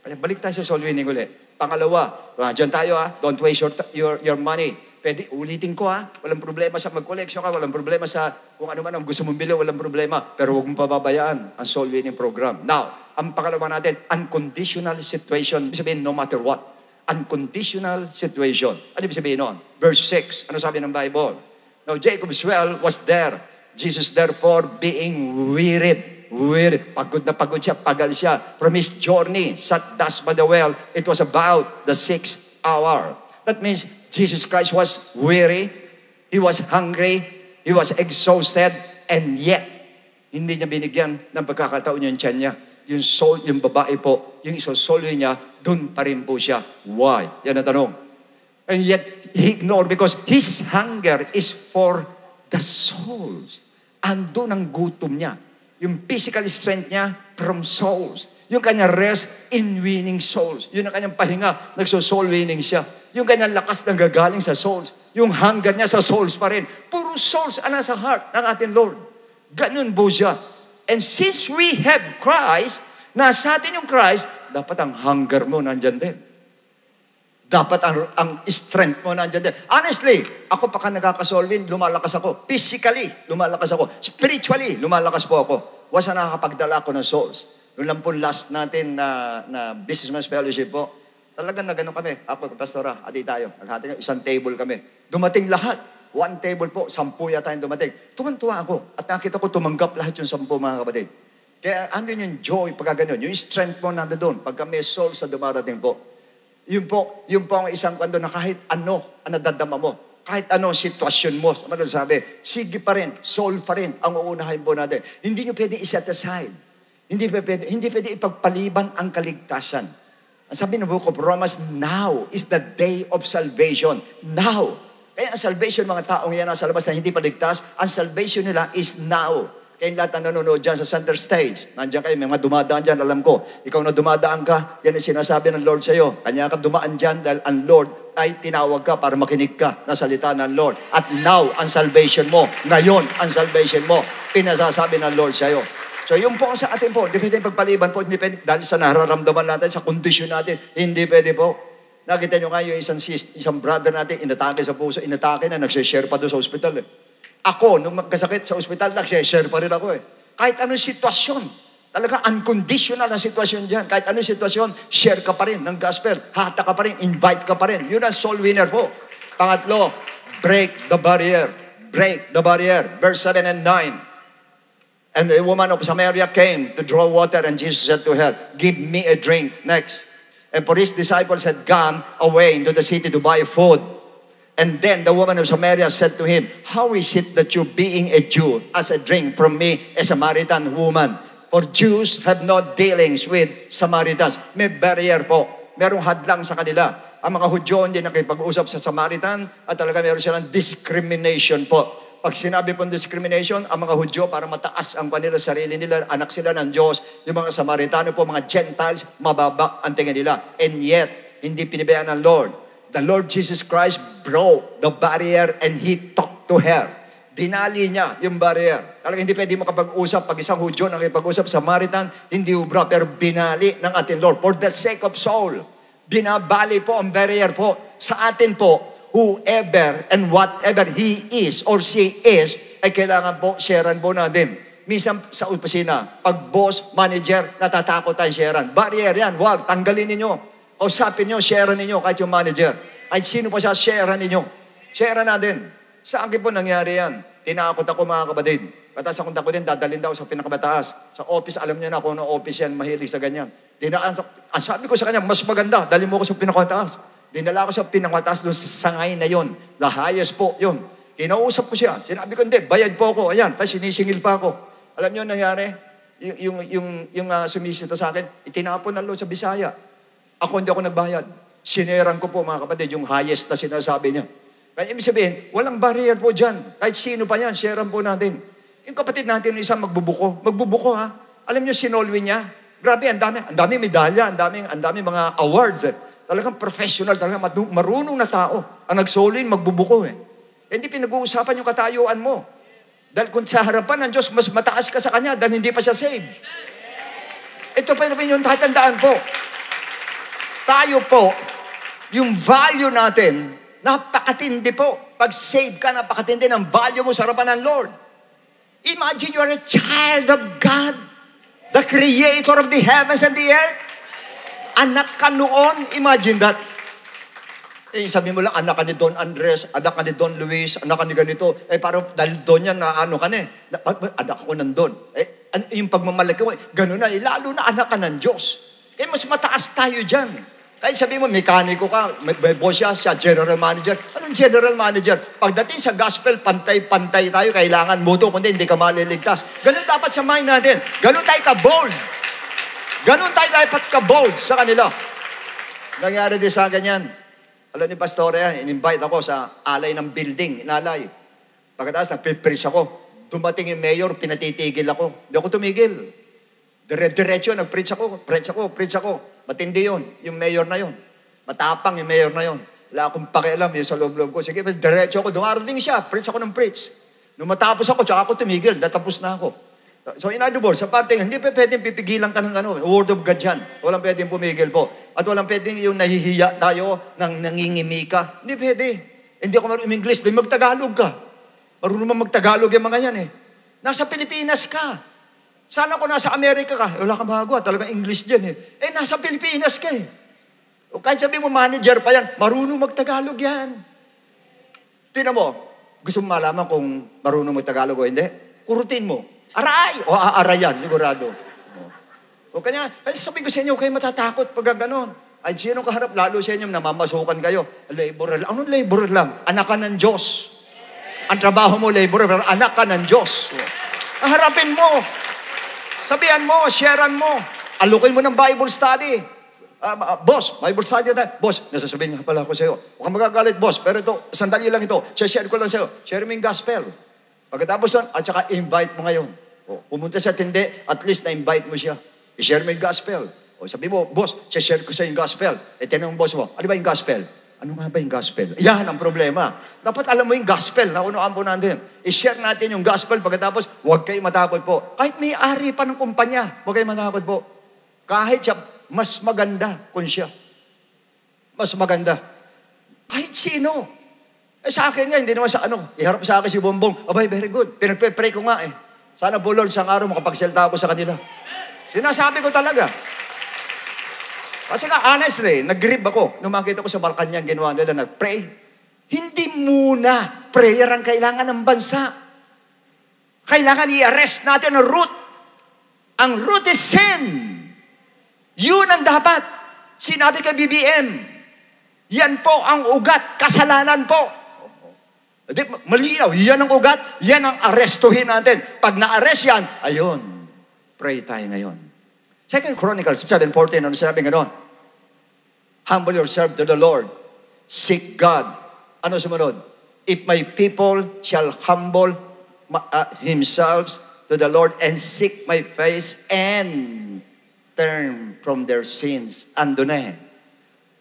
Balik tayo sa soul winning ulit. Pangalawa, dyan tayo don't waste your money. Pwede, ulitin ko walang problema sa mag-collection ka, walang problema sa kung ano man ang gusto mong bilhin, walang problema. Pero huwag mong pababayaan ang soul winning program. Now, ang pangalawa natin, unconditional situation. Sabihin, no matter what. Unconditional situation. Ano ibig sabihin nun? Verse 6. Ano sabi ng Bible? Now, Jacob's well was there. Jesus therefore being wearied. Pagod na pagod siya, pagal siya. From his journey, sat thus by the well. It was about the 6th hour. That means Jesus Christ was weary. He was hungry. He was exhausted. And yet, hindi niya binigyan ng pagkakataon yung tiyan niya. Yung soul, yung babae po, yung soul niya, dun pa rin po siya. Why? Yan ang tanong. And yet, he ignored because his hunger is for the souls. Ando ng gutom niya. Yung physical strength niya from souls. Yung kanyang rest in winning souls. Yun ang kanyang pahinga, nagso-soul winning siya. Yung kanyang lakas na gagaling sa souls. Yung hunger niya sa souls pa rin. Puro souls ang nasa heart ng ating Lord. Ganun po siya. And since we have Christ, nasa atin yung Christ, dapat ang hunger mo nandyan din. Dapat ang strength mo nandyan din. Honestly, ako pagka nagkakasolvin, lumalakas ako. Physically, lumalakas ako. Spiritually, lumalakas po ako. Wasa nakakapagdala ako ng souls. Noon lang po last natin na businessman's fellowship po. Talagang na gano'n kami. Ako, pastora, ati tayo. Naghati isang table kami. Dumating lahat. 1 table po, 10 yata yung dumating. Tuwan-tuwa ako. At nakita ko tumanggap lahat yung 10 mga kapatid. Kaya andun yung joy pagka ganun. Yung strength mo nando doon. Pagka may soul sa dumarating po. Yun po ang isang kwento na kahit ano ang nadadama mo. Kahit anong sitwasyon mo, sabi, sige pa rin, soul pa rin ang uunahin po natin. Hindi nyo pwede i-set aside. Hindi pwede ipagpaliban ang kaligtasan. Ang sabi ng Book of Romans, now is the day of salvation. Now. Kaya ang salvation, mga taong yan nasa labas na hindi pa ligtas, ang salvation nila is now. Kaya lahat na nanonood dyan sa center stage, nandiyan kayo, may mga dumadaan dyan, alam ko. Ikaw na dumadaan ka, yan ang sinasabi ng Lord sa iyo. Kanya ka dumaan dyan dahil ang Lord ay tinawag ka para makinig ka na salita ng Lord. At now, ang salvation mo. Ngayon, ang salvation mo. Pinasasabi ng Lord sa iyo. So yung po sa atin po, hindi pwede pagpaliban po, hindi pwede, dahil sa nararamdaman natin, sa kondisyon natin, hindi pwede po. Nakita nyo nga yung isang brother natin, inatake sa puso, inatake na, nagsishare pa doon sa ospital. Ako, nung magkasakit sa ospital, nagsishare pa rin ako. Kahit anong sitwasyon, talaga unconditional na sitwasyon dyan. Kahit anong sitwasyon, share ka pa rin ng gospel, hata ka pa rin, invite ka pa rin. Yun ang soul winner po. Pangatlo, break the barrier. Break the barrier. Verse 7 and 9. And a woman of Samaria came to draw water, and Jesus said to her, give me a drink. Next. And for his disciples had gone away into the city to buy food. And then the woman of Samaria said to him, how is it that you, being a Jew, ask a drink from me, a Samaritan woman? For Jews have no dealings with Samaritans. May barrier po. Merong hadlang sa kanila. Ang mga Hudyo hindi nakipag-usap sa Samaritan at talaga meron silang discrimination po. Pag sinabi pong discrimination, ang mga Hudyo para mataas ang kanila sarili nila, anak sila ng Diyos, yung mga Samaritano po, mga Gentiles, mababa ang tingin nila. And yet, hindi pinibayaan ng Lord. The Lord Jesus Christ broke the barrier and He talked to her. Dinali niya yung barrier. Talagang hindi pwede makapag-usap pag isang Hudyo nakipag-usap sa Samaritan, hindi ubra, pero binali ng ating Lord. For the sake of soul, binabali po ang barrier po. Sa atin po, whoever and whatever he is or she is, ay kailangan po, sharean po natin. Minsan sa opisina, pag boss, manager, natatakot tayo sharean. Barrier yan, wag, tanggalin ninyo. Usapin nyo, sharean ninyo, kahit yung manager. Kahit sino pa siya, sharean ninyo. Sharean natin. Sa akin po nangyari yan. Tinakot ako mga kapatid. Patas akong takotin, dadalhin daw sa pinakabataas. Sa office, alam niyo na kung ano office yan, mahilig sa ganyan. Sabi ko sa kanya, mas maganda, dalhin mo ko sa pinakabataas. Dinala ko sa pinakataas doon sa sangay na yon. The highest po yun. Kinausap ko siya. Sinabi ko, hindi, bayad po ako. Ayan, tapos sinisingil pa ako. Alam niyo nangyari? Yung sumisita sa akin, itinapon ng Lord sa Bisaya. Ako hindi ako nagbayad. Sineran ko po mga kapatid, yung highest na sinasabi niya. Kaya ibig sabihin, walang barrier po dyan. Kahit sino pa yan, sharean po natin. Yung kapatid natin, isang magbubuko. Magbubuko ha. Alam niyo, sinolve niya. Grabe, ang dami medalya, ang dami mga awards. Talagang professional, talagang marunong na tao. Ang nagsolin, magbubuko Hindi pinag-uusapan yung katayuan mo. Dahil kung sa harapan ng Diyos, mas mataas ka sa Kanya dahil hindi pa siya saved. Ito pa yung tatandaan po. Tayo po, yung value natin, napakatindi po. Pag saved ka, napakatindi ng value mo sa harapan ng Lord. Imagine you are a child of God, the Creator of the heavens and the earth. Anak ka noon, imagine that. Sabi mo lang, anak ka ni Don Andres, anak ka ni Don Luis, anak ka ni ganito. Parang dahil doon yan na ano ka na anak ako nandun. Yung pagmamalaki ko, gano'n na. Lalo na anak ka ng Diyos. Kaya mas mataas tayo dyan. Kahit sabi mo, mekaniko ka, may boss siya, general manager. Anong general manager? Pagdating sa gospel, pantay-pantay tayo. Kailangan mo to, kundi hindi ka maliligtas. Gano'n dapat sa mind natin. Gano'n tayo ka-bold. Ganun tayo dapat ka-bold sa kanila. Nangyari din sa ganyan. Alam ni Pastor yan, in-invite ako sa alay ng building, inalay. Pagkatapos, nagpipreach ako. Dumating yung mayor, pinatitigil ako. Hindi ako tumigil. Diretso, nag-preach ako. Matindi yun, yung mayor na yun. Matapang yung mayor na yun. Wala akong pakialam yun sa loob-loob ko. Sige, diretso ako, dumarating siya, preach ako ng preach. Nung matapos ako, tsaka ako tumigil, natapos na ako. So in other words, sa parting, hindi pa pwedeng pipigilan ka ng word of God yan. Walang pwedeng pumigil po. At walang pwedeng yung nahihiya tayo, nangingimi ka. Hindi pwede. Hindi ako marunong English, di magtagalog ka. Marunong naman magtagalog yung mga yan Nasa Pilipinas ka. Sana kung nasa Amerika ka, wala ka magagawa, talagang English dyan nasa Pilipinas ka O kahit sabi mo, manager pa yan, marunong magtagalog yan. Tingnan mo, gusto mo malaman kung marunong magtagalog o hindi? Kurutin mo. Aray! O aarayan, sigurado. O kanya, sabi ko sa inyo, kayo matatakot pag gano'n. Ay, sino kaharap? Lalo sa inyo, namamasukan kayo. Laborer lang. Anong laborer lang? Anak ka ng Diyos. Ang trabaho mo, laborer, pero anak ka ng Diyos. Harapin mo. Sabihan mo, sharean mo. Alukin mo ng Bible study. Boss, Bible study na. Boss, nasasabihin nga pala ako sa iyo. Huwag kang magagalit, boss. Pero ito, sandali lang ito. Share ko lang sa iyo. Share mo yung gospel. Pagkatapos doon, at saka invite mo ngayon. Pumunta sa tindi, at least na-invite mo siya. I-share mo yung gospel. Sabi mo, boss, share ko sa yung gospel. Tinanong boss mo, ano ba yung gospel? Ano nga ba yung gospel? Yan ang problema. Dapat alam mo yung gospel. Naunuan po natin. I-share natin yung gospel. Pagkatapos, huwag kayo matakot po. Kahit may ari pa ng kumpanya, huwag kayo matakot po. Kahit siya, mas maganda kung siya. Mas maganda. Kahit sino. Sa akin nga, hindi naman sa iharap sa akin si Bongbong. Abay, very good. Pinagpe-pray ko nga eh. Sana po Lord, isang araw makapagsalita ako sa kanila. Sinasabi ko talaga. Kasi nga, honestly, nag-grip ako. Nung makita ko sa Malacanang, ginawa nila, nag-pray. Hindi muna prayer ang kailangan ng bansa. Kailangan i-arrest natin ang root. Ang root is sin. Yun ang dapat. Sinabi kay BBM. Yan po ang ugat. Kasalanan po. Malinaw. Yan ang ugat. Yan ang arrestuhin natin. Pag na-arrest yan, ayun. Pray tayo ngayon. 2 Chronicles 7:14, ano sinabi nga doon? Humble yourself to the Lord. Seek God. Ano sumunod? If my people shall humble himself to the Lord and seek my face and turn from their sins. Ando na eh.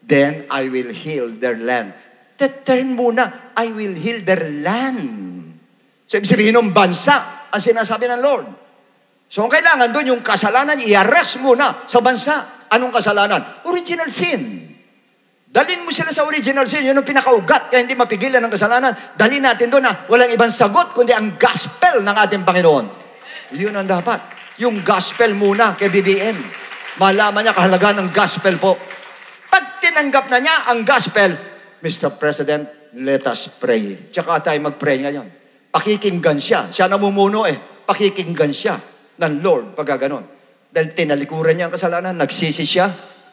Then I will heal their land. Turn muna, I will heal their land. So, ibig sabihin ng bansa, ang sinasabi ng Lord. So, ang kailangan doon, yung kasalanan, i-arrest muna sa bansa. Anong kasalanan? Original sin. Dalhin mo sila sa original sin. Yun ang pinakaugat, kaya hindi mapigilan ng kasalanan. Dalhin natin doon na walang ibang sagot, kundi ang gospel ng ating Panginoon. Yun ang dapat. Yung gospel muna kay BBM. Malaman niya kahalagaan ng gospel po. Pag tinanggap na niya ang gospel, Mr. President, let us pray. Tsaka tayo mag-pray ngayon. Pakikinggan siya. Siya namumuno eh. Pakikinggan siya ng Lord pagka ganon. Dahil tinalikuran niya ang kasalanan, nagsisi siya,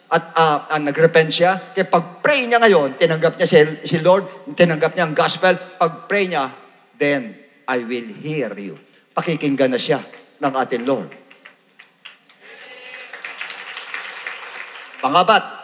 at nag-repent siya. Kaya pag-pray niya ngayon, tinanggap niya si Lord, tinanggap niya ang gospel, pag-pray niya, then I will hear you. Pakikinggan na siya ng ating Lord. Pangapat,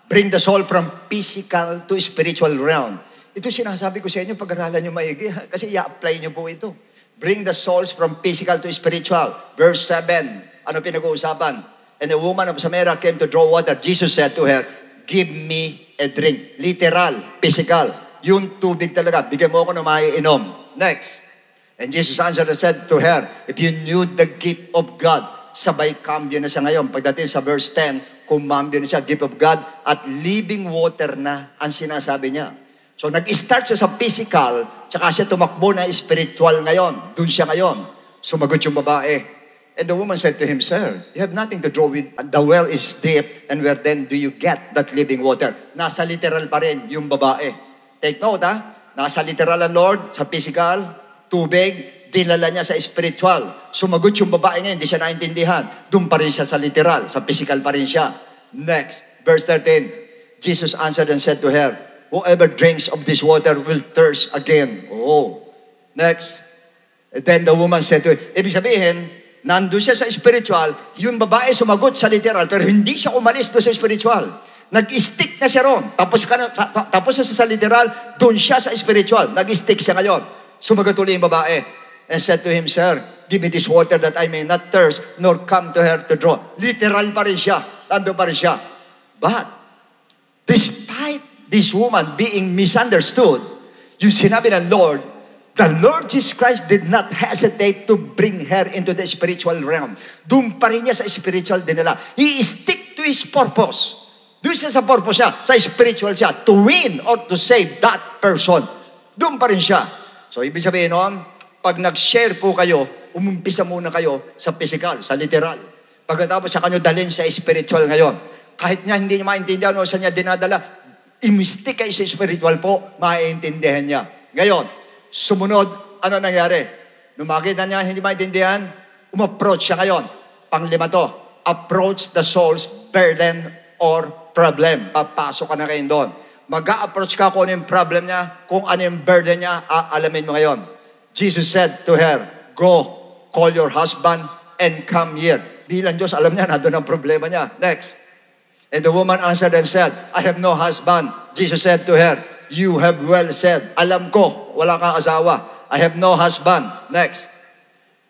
bring the soul from physical to spiritual realm. Ito sinasabi ko sa inyo, pag-aralan niyo maigi, kasi i-apply niyo po ito. Bring the souls from physical to spiritual. Verse 7, ano pinag-uusapan? And the woman of Samaria came to draw water. Jesus said to her, give me a drink. Literal, physical. Yung tubig talaga. Bigyan mo ako na maiinom. Next. And Jesus answered and said to her, if you knew the gift of God, sabay cambio na siya ngayon. Pagdating sa verse 10, kumambio na siya, gift of God, at living water na ang sinasabi niya. So nag-start siya sa physical, tsaka siya tumakbo na spiritual ngayon. Doon siya ngayon. Sumagot yung babae. And the woman said to him, Sir, you have nothing to draw with. The well is deep, and where then do you get that living water? Nasa literal pa rin yung babae. Take note, ha? Nasa literal ang Lord, sa physical, tubig, dinala niya sa spiritual. Sumagot yung babae ngayon, hindi siya naintindihan. Doon pa rin siya sa literal, sa physical pa rin siya. Next, verse 13. Jesus answered and said to her, whoever drinks of this water will thirst again. Oh. Next. And then the woman said to him, ibig sabihin, nandun siya sa spiritual, yung babae sumagot sa literal, pero hindi siya umalis doon sa spiritual. Nag-stick na siya ron. Tapos siya sa literal, doon siya sa spiritual. Nag-stick siya ngayon. Sumagot ulit yung babae and said to him, Sir, give me this water that I may not thirst, nor come to her to draw. Literal pa rin siya. Nandun pa rin siya. But, despite this woman being misunderstood, yung sinabi ng Lord, the Lord Jesus Christ did not hesitate to bring her into the spiritual realm. Doon pa rin niya sa spiritual din nila. He stick to his purpose. Doon siya sa purpose siya, sa spiritual siya, to win or to save that person. Doon pa rin siya. So, ibig sabihin noon, pag nag-share po kayo, umumpisa muna kayo sa physical, sa literal. Pagkatapos sa kanyo dalhin sa spiritual ngayon. Kahit niya hindi niya maintindihan o sa niya dinadala, i-mystic kayo sa spiritual po, maintindihan niya. Ngayon, sumunod, ano nangyari? Nung makita niya, hindi maintindihan, umapproach siya ngayon. Panglima to, approach the soul's burden or problem. Papasok ka na kayo doon. Mag-a-approach ka kung ano yung problem niya, kung ano yung burden niya, aalamin mo ngayon. Jesus said to her, "Go, call your husband and come here." Bilang Diyos, alam niya, nandun ang problema niya. Next. And the woman answered and said, "I have no husband." Jesus said to her, "You have well said." Alam ko, wala kang asawa. I have no husband. Next.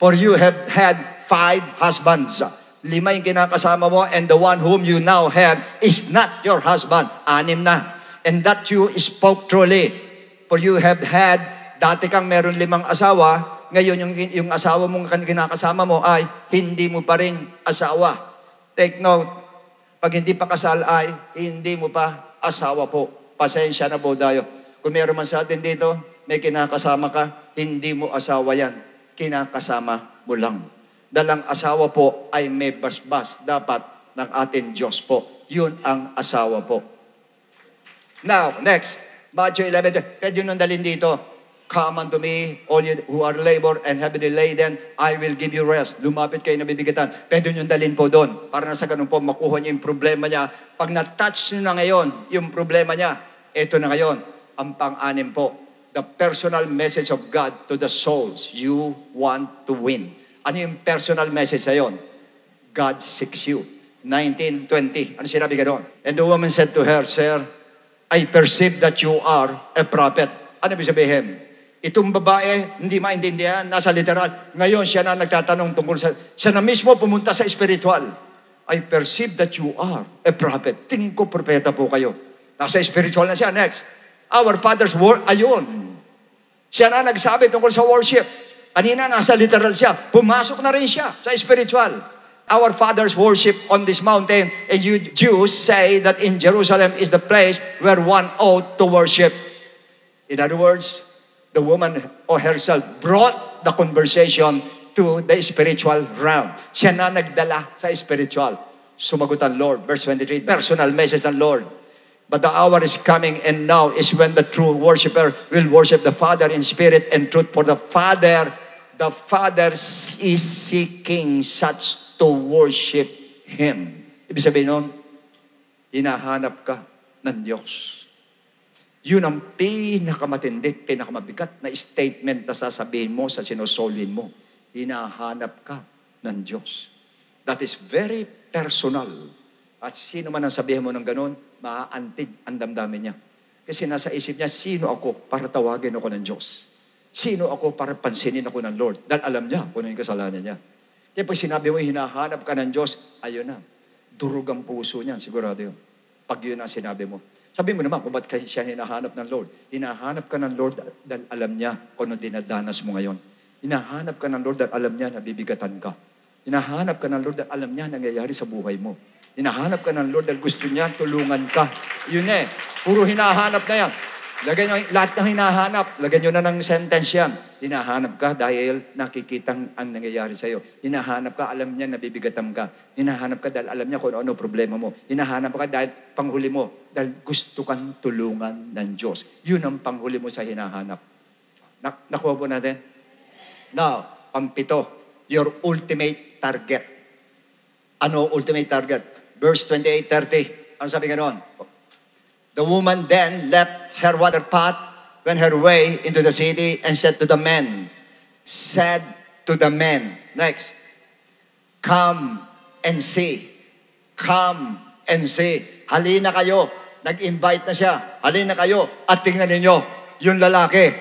For you have had 5 husbands. 5 yung kinakasama mo, and the one whom you now have is not your husband. 6 na. And that you spoke truly. For you have had, dati kang meron 5 asawa, ngayon yung asawa mong kinakasama mo ay hindi mo pa rin asawa. Take note, pag hindi pa kasal ay hindi mo pa asawa po. Pasensya na po tayo. Kung meron man sa atin dito, may kinakasama ka, hindi mo asawa yan. Kinakasama mo lang. Dalang asawa po ay may basbas dapat ng ating Diyos po. Yun ang asawa po. Now, next. Matthew 11, pwede nyo nandalin dito. "Come unto me, all you who are labor and heavily laden, I will give you rest." Lumapit kayo na bibigatan. Pwede nyo dalhin po doon. Para na sa ganun po, makuha niyo yung problema niya. Pag na-touch nyo na ngayon, yung problema niya, ito na ngayon, ang pang-anim po. The personal message of God to the souls you want to win. Ano yung personal message na yun? God seeks you. 19:20. Ano sinabi ka doon? And the woman said to her, "Sir, I perceive that you are a prophet." Ano ibig sabihin? Itong babae, hindi maintindihan, nasa literal. Ngayon, siya na nagtatanong tungkol sa, siya na mismo pumunta sa spiritual. "I perceive that you are a prophet." Tingin ko, propeta po kayo. Nasa spiritual na siya. Next. Our father's word, ayun. Siya na nagsabi tungkol sa worship. Kanina, nasa literal siya. Pumasok na rin siya sa spiritual. Our fathers worship on this mountain, and you Jews say that in Jerusalem is the place where one ought to worship. In other words, the woman herself brought the conversation to the spiritual realm. Siya na nagdala sa spiritual. Sumagot ang Lord. Verse 23, personal message ng Lord. "But the hour is coming, and now is when the true worshiper will worship the Father in spirit and truth. For the Father is seeking such to worship Him." Ibig sabihin nun, hinahanap ka ng Diyos. Yun ang pinakamatindi, pinakamabigat na statement na sasabihin mo sa sinusolin mo. Hinahanap ka ng Diyos. That is very personal. At sino man ang sabihin mo ng ganun, maaantig ang damdamin niya. Kasi nasa isip niya, sino ako para tawagin ako ng Diyos? Sino ako para pansinin ako ng Lord? Dahil alam niya kung ano yung kasalanan niya. Kaya pag sinabi mo, hinahanap ka ng Diyos, ayun na. Durog ang puso niya, sigurado yun. Pag yun ang sinabi mo. Sabi mo naman, kung ba't siya hinahanap ng Lord? Hinahanap ka ng Lord dahil alam niya kung ano dinadanas mo ngayon. Hinahanap ka ng Lord dahil alam niya na bibigatan ka. Hinahanap ka ng Lord dahil alam niya nangyayari sa buhay mo. Hinahanap ka ng Lord dahil gusto niya tulungan ka. Yun eh. Puro hinahanap na yan. Lagyan nyo, lahat ng hinahanap, lagyan nyo na ng sentence yan. Hinahanap ka dahil nakikitang ang nangyayari sa'yo. Hinahanap ka, alam niya nabibigatan ka. Hinahanap ka dahil alam niya kung ano problema mo. Hinahanap ka dahil panghuli mo, dahil gusto kang tulungan ng Diyos. Yun ang panghuli mo sa hinahanap. Nakuha po natin? Now, pang-7, your ultimate target. Ano ultimate target? Verse 28-30. Ano sabi nga noon? The woman then left her water pot, went her way into the city, and said to the men, next, "Come and see. Come and see." Halina kayo. Nag-invite na siya. Halina kayo at tingnan ninyo yung lalaki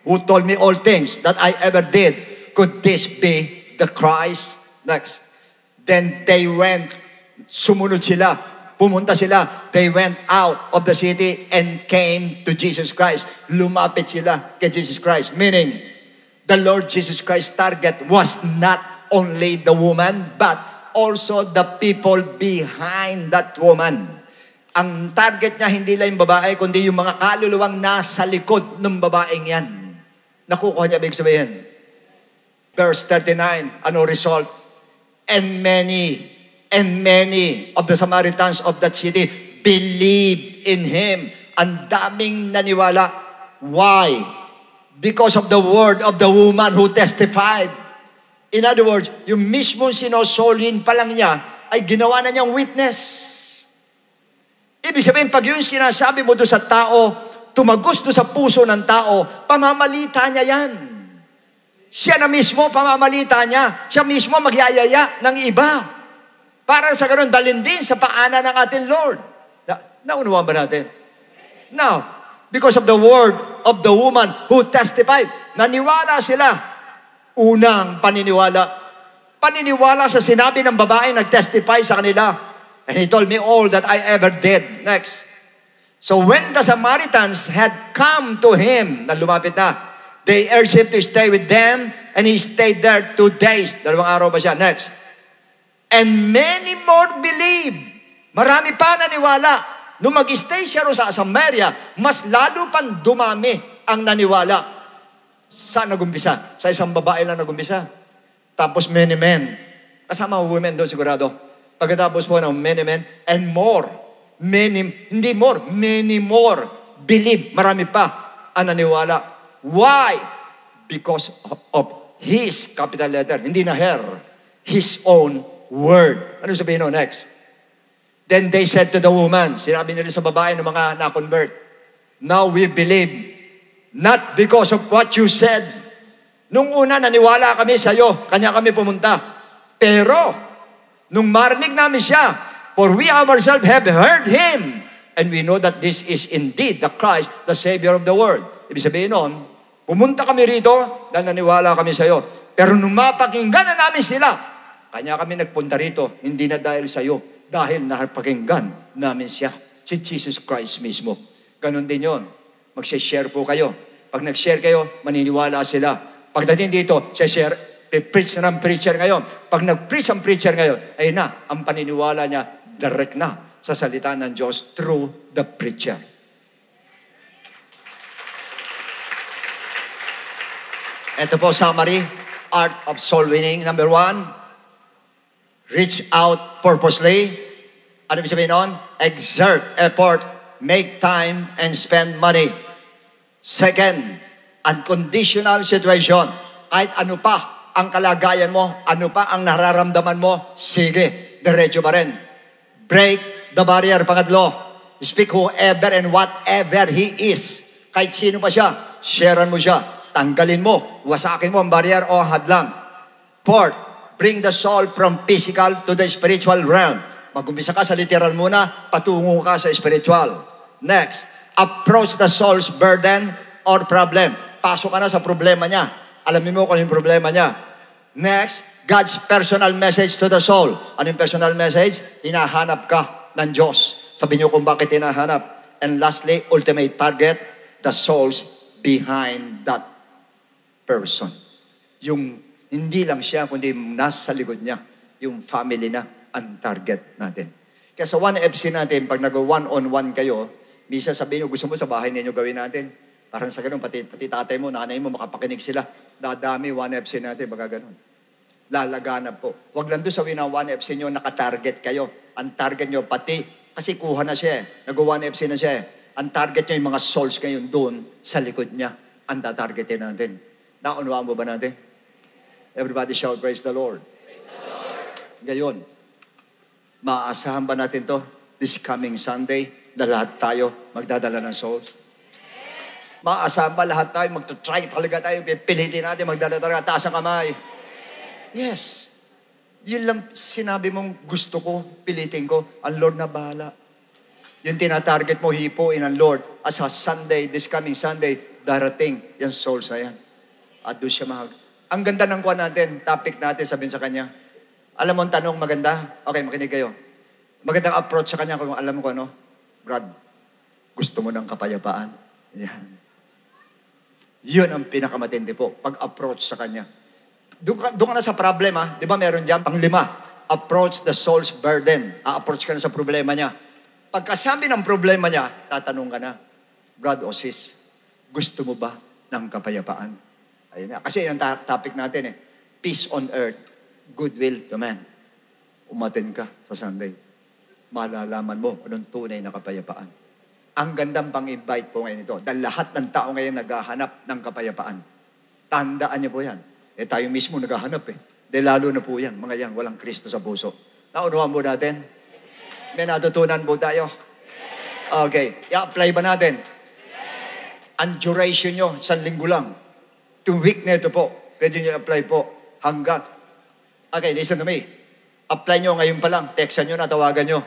who told me all things that I ever did. Could this be the Christ? Next. Then they went. Sumunod sila. Pumunta sila. They went out of the city and came to Jesus Christ. Lumapit sila kay Jesus Christ. Meaning, the Lord Jesus Christ's target was not only the woman, but also the people behind that woman. Ang target niya hindi lang yung babae, kundi yung mga kaluluwang nasa likod ng babaeng yan. Nakukuha niya, ibig sabihin. Verse 39, ano result? And many of the Samaritans of that city believed in Him. Ang daming naniwala. Why? Because of the word of the woman who testified. In other words, yung mismong sinosolin pa lang niya ay ginawa na niyang witness. Ibig sabihin, pag yung sinasabi mo doon sa tao, tumagos doon sa puso ng tao, pamamalita niya yan. Siya na mismo, pamamalita niya. Siya mismo magyayaya ng iba. Para sa ganun, dalhin din sa paanan ng ating Lord. Naunawaan ba natin? Now, because of the word of the woman who testified, naniwala sila. Unang paniniwala. Paniniwala sa sinabi ng babae nag-testify sa kanila. And he told me all that I ever did. Next. So when the Samaritans had come to him, na lumapit na, they urged him to stay with them, and he stayed there 2 days. 2 araw ba siya? Next. And many more believed. Marami pa naniwala. Nung mag-stay siya sa Samaria, mas lalo pang dumami ang naniwala. Saan nagumpisa? Sa isang babae lang nagumpisa. Tapos many men. Kasama women doon sigurado. Pagkatapos po ng many men and more. Hindi more, many more believe. Marami pa ang naniwala. Why? Because of his, capital letter, hindi na her, his own word. Ano sabihin no? Next. Then they said to the woman, sinabi nila sa babae ng mga na-convert, now we believe, not because of what you said. Nung una, naniwala kami sa iyo, kanya kami pumunta. Pero, nung marinig namin siya, for we ourselves have heard him, and we know that this is indeed the Christ, the Savior of the world. Ibig sabihin noon, pumunta kami rito dahil naniwala kami sa iyo. Pero nung mapakinggan na namin sila, kanya kami nagpunta rito, hindi na dahil sa iyo, dahil napakinggan namin siya, si Jesus Christ mismo. Ganon din yun. Mag-share po kayo. Pag nag-share kayo, maniniwala sila. Pagdating dito, share, preach na ng preacher ngayon. Pag nag-preach ang preacher ngayon, ay na, ang paniniwala niya, direct na sa salita ng Diyos through the preacher. Ito po, summary, art of soul winning. Number 1, reach out purposely. Ano ibig sabihin nun? Exert effort, make time, and spend money. Second, unconditional situation. Kahit ano pa ang kalagayan mo, ano pa ang nararamdaman mo, sige, diretso pa rin. Break the barrier. Pangatlo, speak whoever and whatever he is. Kahit sino pa siya, sharean mo siya. Tanggalin mo, wasakin mo ang barrier o hadlang. Fourth, bring the soul from physical to the spiritual realm. Mag-umpisa ka sa literal muna, patungo ka sa spiritual. Next, approach the soul's burden or problem. Pasok ka na sa problema niya. Alamin mo kung yung problema niya. Next, God's personal message to the soul. Ano yung personal message? Hinahanap ka ng Diyos. Sabi niyo kung bakit hinahanap. And lastly, ultimate target, the souls behind that person. Yung hindi lang siya, kundi nasa likod niya, yung family na ang target natin. Kaya sa 1FC natin, pag nag-one-on-one kayo, misa sabihin nyo, gusto mo sa bahay ninyo gawin natin. Parang sa ganun, pati tatay mo, nanay mo, makapakinig sila. Dadami 1FC natin, baga ganun. Lalaganap po. Huwag lang doon sabihin na 1FC nyo, nakatarget kayo. Ang target nyo, pati, kasi kuha na siya Nag-1FC na siya Ang target nyo, yung mga souls ngayon doon, sa likod niya, ang tatargetin natin. Naunawaan mo ba natin? Everybody shout, praise the Lord. Praise the Lord. Ngayon, maaasahan ba natin to this coming Sunday na lahat tayo magdadala ng souls? Maaasahan ba lahat tayo magta-try talaga tayo, pilitin natin magdala talaga, taas ang kamay? Yes. Yun lang sinabi mong gusto ko, pilitin ko, ang Lord na bahala. Yung tinatarget mo, hipuin ang Lord. As a Sunday, this coming Sunday, darating yung souls na yan. At doon siya Ang ganda ng kuha natin, topic natin, sabihin sa kanya. Alam mo ang tanong maganda? Okay, makinig kayo. Magandang approach sa kanya kung alam ko ano. Brad, gusto mo ng kapayapaan? Yan. Yun ang pinakamatindi po, pag-approach sa kanya. Doon ka na sa problema, di ba meron dyan, pang 5, approach the soul's burden. A-approach ka na sa problema niya. Pagkasabi ng problema niya, tatanong ka na, Brad o sis, gusto mo ba ng kapayapaan? Ayun na. Kasi yung topic natin peace on earth, goodwill to man. Umaten ka sa Sunday. Malalaman mo anong tunay na kapayapaan. Ang gandang pang-invite po ngayon ito. Dahil lahat ng tao ngayon naghahanap ng kapayapaan. Tandaan niyo po yan. Tayo mismo naghahanap Dahil lalo na po yan. Mga yan, walang Kristo sa puso. Naunawaan po natin? May natutunan po tayo. Okay, i-apply ba natin? Ang duration nyo, 1 linggo lang. 2 week na ito po. Pwede nyo apply po hanggang, okay, listen to me. Apply nyo ngayon pa lang. Textan nyo na, tawagan nyo.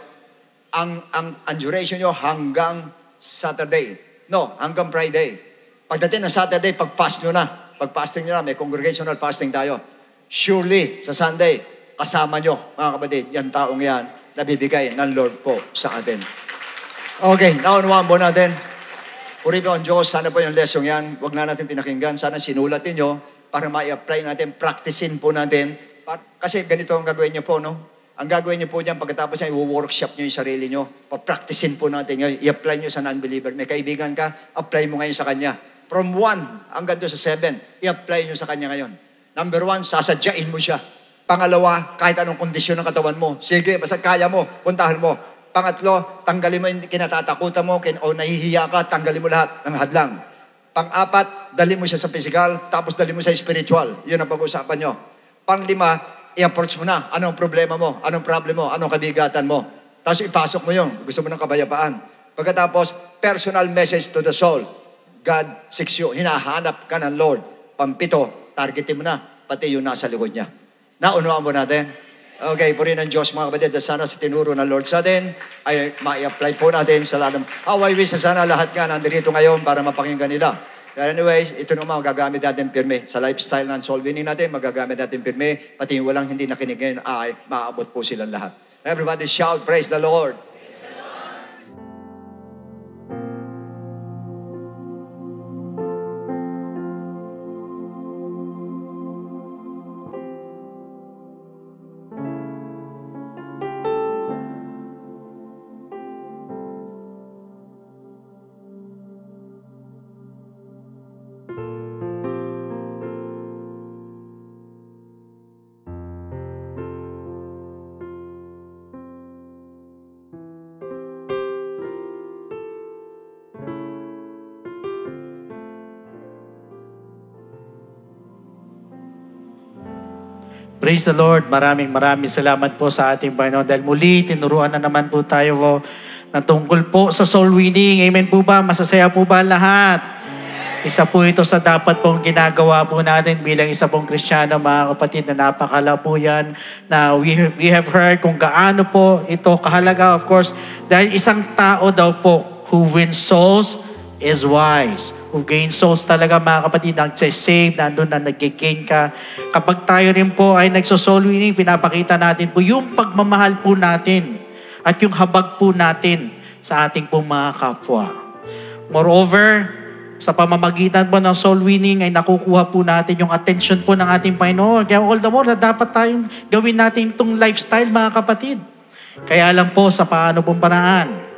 Ang duration nyo hanggang Saturday. No, hanggang Friday. Pagdating ng Saturday, pag-fast nyo na. Pag-fasting nyo na, may congregational fasting tayo. Surely, sa Sunday, kasama nyo, mga kapatid, yung taong yan, nabibigay ng Lord po sa atin. Okay, naunawaan po natin. Puri po ang Diyos, sana po yung lesson yan, huwag na natin pinakinggan. Sana sinulat ninyo para ma-apply natin, practicein po natin. Kasi ganito ang gagawin nyo po, no? Ang gagawin nyo po dyan, pagkatapos yan, i-workshop nyo yung sarili nyo. Pa-practicein po natin ngayon. I-apply nyo sa non-believer. May kaibigan ka, apply mo ngayon sa kanya. From 1 hanggang doon sa 7, i-apply nyo sa kanya ngayon. Number 1, sasadyain mo siya. Pangalawa, kahit anong kondisyon ng katawan mo. Sige, basta kaya mo, puntahan mo. Pangatlo, tanggalin mo yung kinatatakutan mo o nahihiya ka, tanggalin mo lahat ng hadlang. Pang-apat, dali mo siya sa physical, tapos dali mo sa spiritual. Yun ang pag-usapan nyo. Pang-lima, i-approach mo na. Anong problema mo? Anong problem mo? Anong kabigatan mo? Tapos ipasok mo yun. Gusto mo ng kabayapaan. Pagkatapos, personal message to the soul. God seeks you. Hinahanap ka ng Lord. Pampito, targetin mo na. Pati yung nasa likod niya. Naunawaan mo natin? Okay, puri ng Diyos mga kapatid. Sana sa tinuro ng Lord sa atin, ay ma-apply po natin sa lahat. How I wish na sana lahat ka nandito ngayon para mapakinggan nila. But anyways, ito naman magagamit natin pirme. Sa lifestyle ng soul winning natin, magagamit natin pirme. Pati yung walang hindi nakinig ngayon, ay maabot po silang lahat. Everybody shout, praise the Lord. Praise the Lord. Maraming salamat po sa ating Panginoon. Dahil muli, tinuruan na naman po tayo po na tungkol po sa soul winning. Amen po ba? Masasaya po ba lahat? Isa po ito sa dapat pong ginagawa po natin bilang isa pong Kristiyano, mga kapatid, na napakala po yan. Na we have heard kung gaano po ito kahalaga, of course, dahil isang tao daw po who wins souls is wise. Who gains souls talaga, mga kapatid, nag-save, nandun na nag-gain ka. Kapag tayo rin po ay nagso-soul winning, pinapakita natin po yung pagmamahal po natin at yung habag po natin sa ating pong mga kapwa. Moreover, sa pamamagitan po ng soul winning ay nakukuha po natin yung attention po ng ating Panginoon. Kaya all the more na dapat tayong gawin natin itong lifestyle, mga kapatid. Kaya lang po sa paano pong paraan,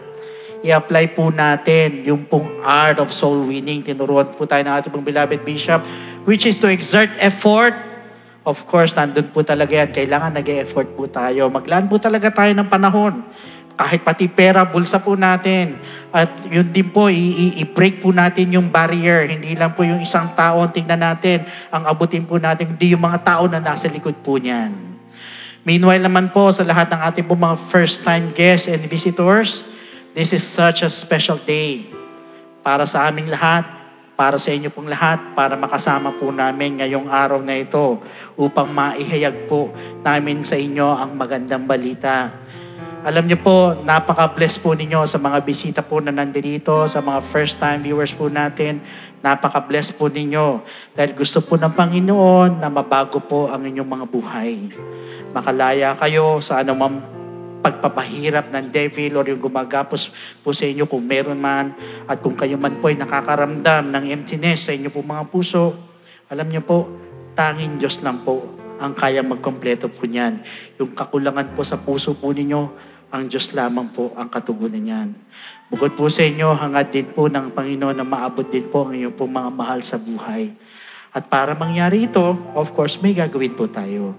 i-apply po natin yung pong art of soul winning. Tinuruan po tayo ng ating pong beloved Bishop, which is to exert effort. Of course, nandun po talaga yan. Kailangan nag-e-effort po tayo. Maglaan po talaga tayo ng panahon. Kahit pati pera, bulsa po natin. At yun din po, i-break po natin yung barrier. Hindi lang po yung isang tao ang tingnan natin. Ang abutin po natin, hindi yung mga tao na nasa likod po niyan. Meanwhile naman po, sa lahat ng ating po mga first-time guests and visitors, this is such a special day para sa aming lahat, para sa inyo pong lahat, para makasama po namin ngayong araw na ito upang maihayag po namin sa inyo ang magandang balita. Alam niyo po, napaka-bless po ninyo sa mga bisita po na nandito, sa mga first-time viewers po natin. Napaka-bless po ninyo dahil gusto po ng Panginoon na mabago po ang inyong mga buhay. Makalaya kayo sa anumang pagpapahirap ng devil or yung gumagapos po sa inyo kung meron man, at kung kayo man po ay nakakaramdam ng emptiness sa inyo po mga puso, alam niyo po, tanging Diyos lang po ang kaya magkompleto po niyan. Yung kakulangan po sa puso po ninyo, ang Diyos lamang po ang katugunan niyan. Bukod po sa inyo, hangad din po ng Panginoon na maabot din po ang inyong po mga mahal sa buhay. At para mangyari ito, of course, may gagawin po tayo.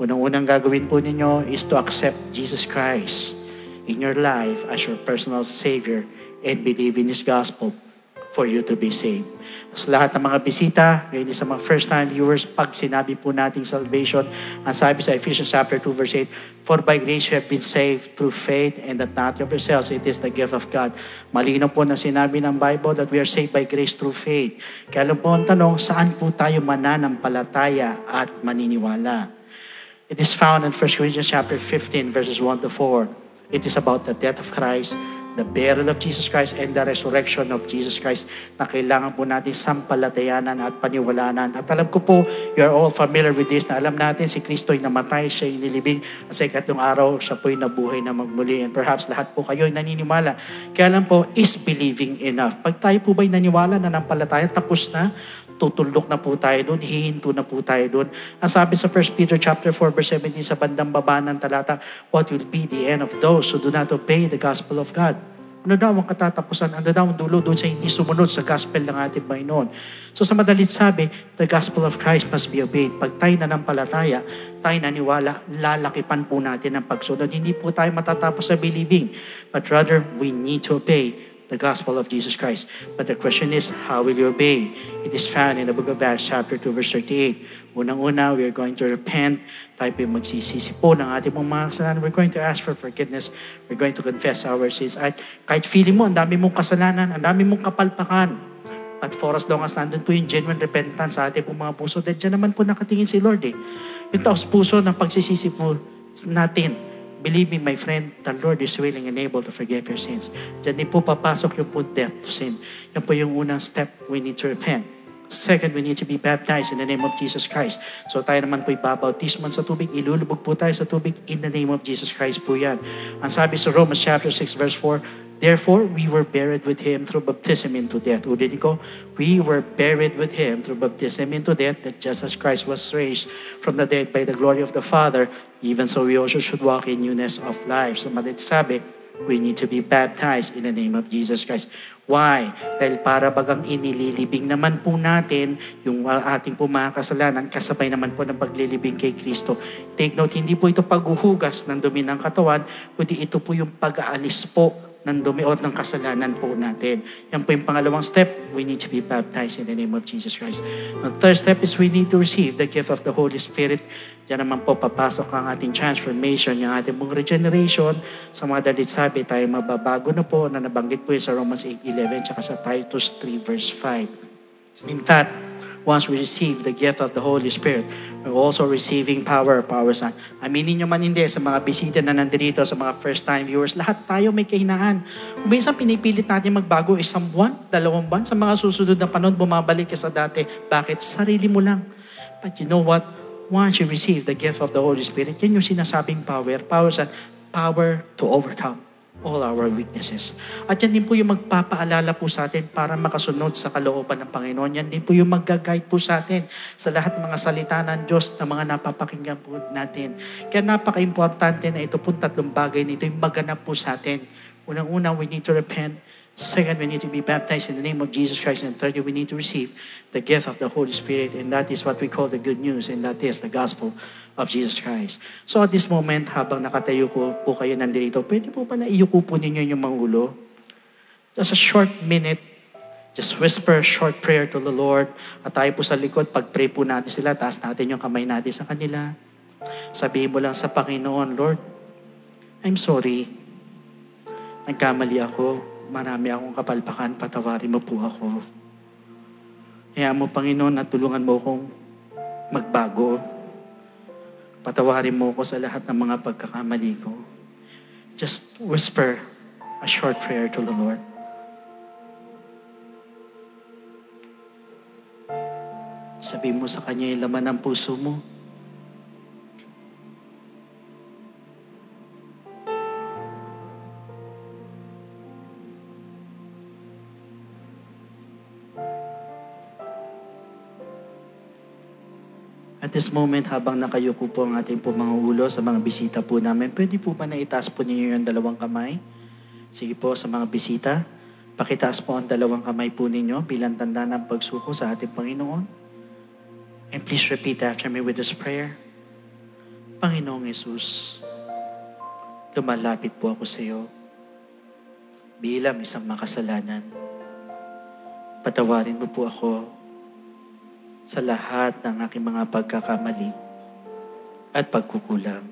Unang-unang gagawin po ninyo is to accept Jesus Christ in your life as your personal Savior and believe in His gospel for you to be saved. Sa lahat ng mga bisita, ngayon sa mga first-time viewers, pag sinabi po nating salvation, ang sabi sa Ephesians chapter 2 verse 8, "For by grace you have been saved through faith, and that not of yourselves, it is the gift of God." Malinaw po na sinabi ng Bible that we are saved by grace through faith. Kaya lang po ang tanong, saan po tayo mananampalataya at maniniwala? It is found in 1 Corinthians chapter 15 verses 1 to 4. It is about the death of Christ, the burial of Jesus Christ, and the resurrection of Jesus Christ na kailangan po natin sampalatayanan at paniwalanan. At alam ko po, you are all familiar with this, na alam natin si Kristo ay namatay, siya ay nilibing, at sa ikatlong araw, siya po ay nabuhay na magmuli. And perhaps lahat po kayo ay naniniwala. Kaya lang po, is believing enough? Pag tayo po ba'y naniwala na nampalataya, tapos na, tutulok na po tayo doon, hihinto na po tayo doon. Ang sabi sa 1 Peter chapter 4 verse 17 sa bandang baba ng talata, what will be the end of those who do not obey the gospel of God? Ano daw ang katatapusan? Ano daw ang dulo doon sa hindi sumunod sa gospel ng ating Panginoon? So sa madalit sabi, the gospel of Christ must be obeyed. Pag tayo nanampalataya, tayo naniwala, lalakipan po natin ang pagsunod. Hindi po tayo matatapos sa believing, but rather we need to obey the gospel of Jesus Christ. But the question is, how will you obey? It is found in the book of Acts chapter 2 verse 38. Unang-una, we are going to repent. Tayo po magsisisi po ng ating mga kasalanan. We're going to ask for forgiveness. We're going to confess our sins. At kahit feeling mo, ang dami mong kasalanan, ang dami mong kapalpakan, at for as long as nandun po yung genuine repentance sa ating mga puso, dahil dyan naman po nakatingin si Lord eh. Yung taos puso ng pagsisisi po natin. Believe me, my friend, the Lord is willing and able to forgive your sins. Diyan din po papasok yung po death to sin. Yan po yung unang step, we need to repent. Second, we need to be baptized in the name of Jesus Christ. So tayo naman po ibabautisman sa tubig, ilulubog po tayo sa tubig in the name of Jesus Christ po yan. Ang sabi sa Romans chapter 6 verse 4, therefore, we were buried with Him through baptism into death. Ulitin ko, we were buried with Him through baptism into death, that just as Christ was raised from the dead by the glory of the Father, even so we also should walk in newness of life. So madalit sabi, we need to be baptized in the name of Jesus Christ. Why? Dahil para bagang inililibing naman po natin yung ating po mga kasalanan, kasabay naman po ng paglilibing kay Kristo. Take note, hindi po ito paghuhugas ng dumi ng katawan, kundi ito po yung pag-aalis po ng dumi o ng kasalanan po natin. Yan po yung pangalawang step. We need to be baptized in the name of Jesus Christ. The third step is we need to receive the gift of the Holy Spirit. Diyan naman po papasok ang ating transformation, yung ating pong regeneration. Sa mga dalit sabi, tayo mababago na po na nabanggit po yun sa Romans 8:11 tsaka sa Titus 3 verse 5. In fact, once we receive the gift of the Holy Spirit, we're also receiving power saan? Aminin nyo man hindi, sa mga bisita na nandito, sa mga first-time viewers, lahat tayo may kahinaan. Minsan pinipilit natin magbago isang buwan, 2 buwan, sa mga susunod na panahon, bumabalik ka sa dati. Bakit? Sarili mo lang. But you know what? Once you receive the gift of the Holy Spirit, yan yung sinasabing power. Saan? Power to overcome all our weaknesses. At yan din po yung magpapaalala po sa atin para makasunod sa kalooban ng Panginoon. Yan din po yung mag-guide po sa atin sa lahat ng mga salita ng Diyos na mga napapakinggan po natin. Kaya napaka-importante na ito po 3 bagay nito yung maganap po sa atin. Unang-una, we need to repent. Second, we need to be baptized in the name of Jesus Christ. And thirdly, we need to receive the gift of the Holy Spirit. And that is what we call the good news. And that is the gospel of Jesus Christ. So at this moment, habang nakatayo po kayo nandito, pwede po ba na iyuko po ninyo yung mga ulo? Just a short minute. Just whisper a short prayer to the Lord. At tayo po sa likod, pag-pray po natin sila, taas natin yung kamay natin sa kanila. Sabihin mo lang sa Panginoon, Lord, I'm sorry. Nagkamali ako. Marami akong kapalpakan, patawarin mo po ako. Kaya mo, Panginoon, at tulungan mo akong magbago. Patawarin mo ako sa lahat ng mga pagkakamali ko. Just whisper a short prayer to the Lord. Sabihin mo sa Kanya yung laman ng puso mo. At this moment, habang nakayuko po ang ating po mga ulo sa mga bisita po namin, pwede po ba na itaas po ninyo yung 2 kamay? Sige po, sa mga bisita, pakitaas po ang 2 kamay po ninyo bilang tanda ng pagsuko sa ating Panginoon. And please repeat after me with this prayer. Panginoong Jesus, lumalapit po ako sa iyo bilang isang makasalanan. Patawarin mo po ako sa lahat ng aking mga pagkakamali at pagkukulang.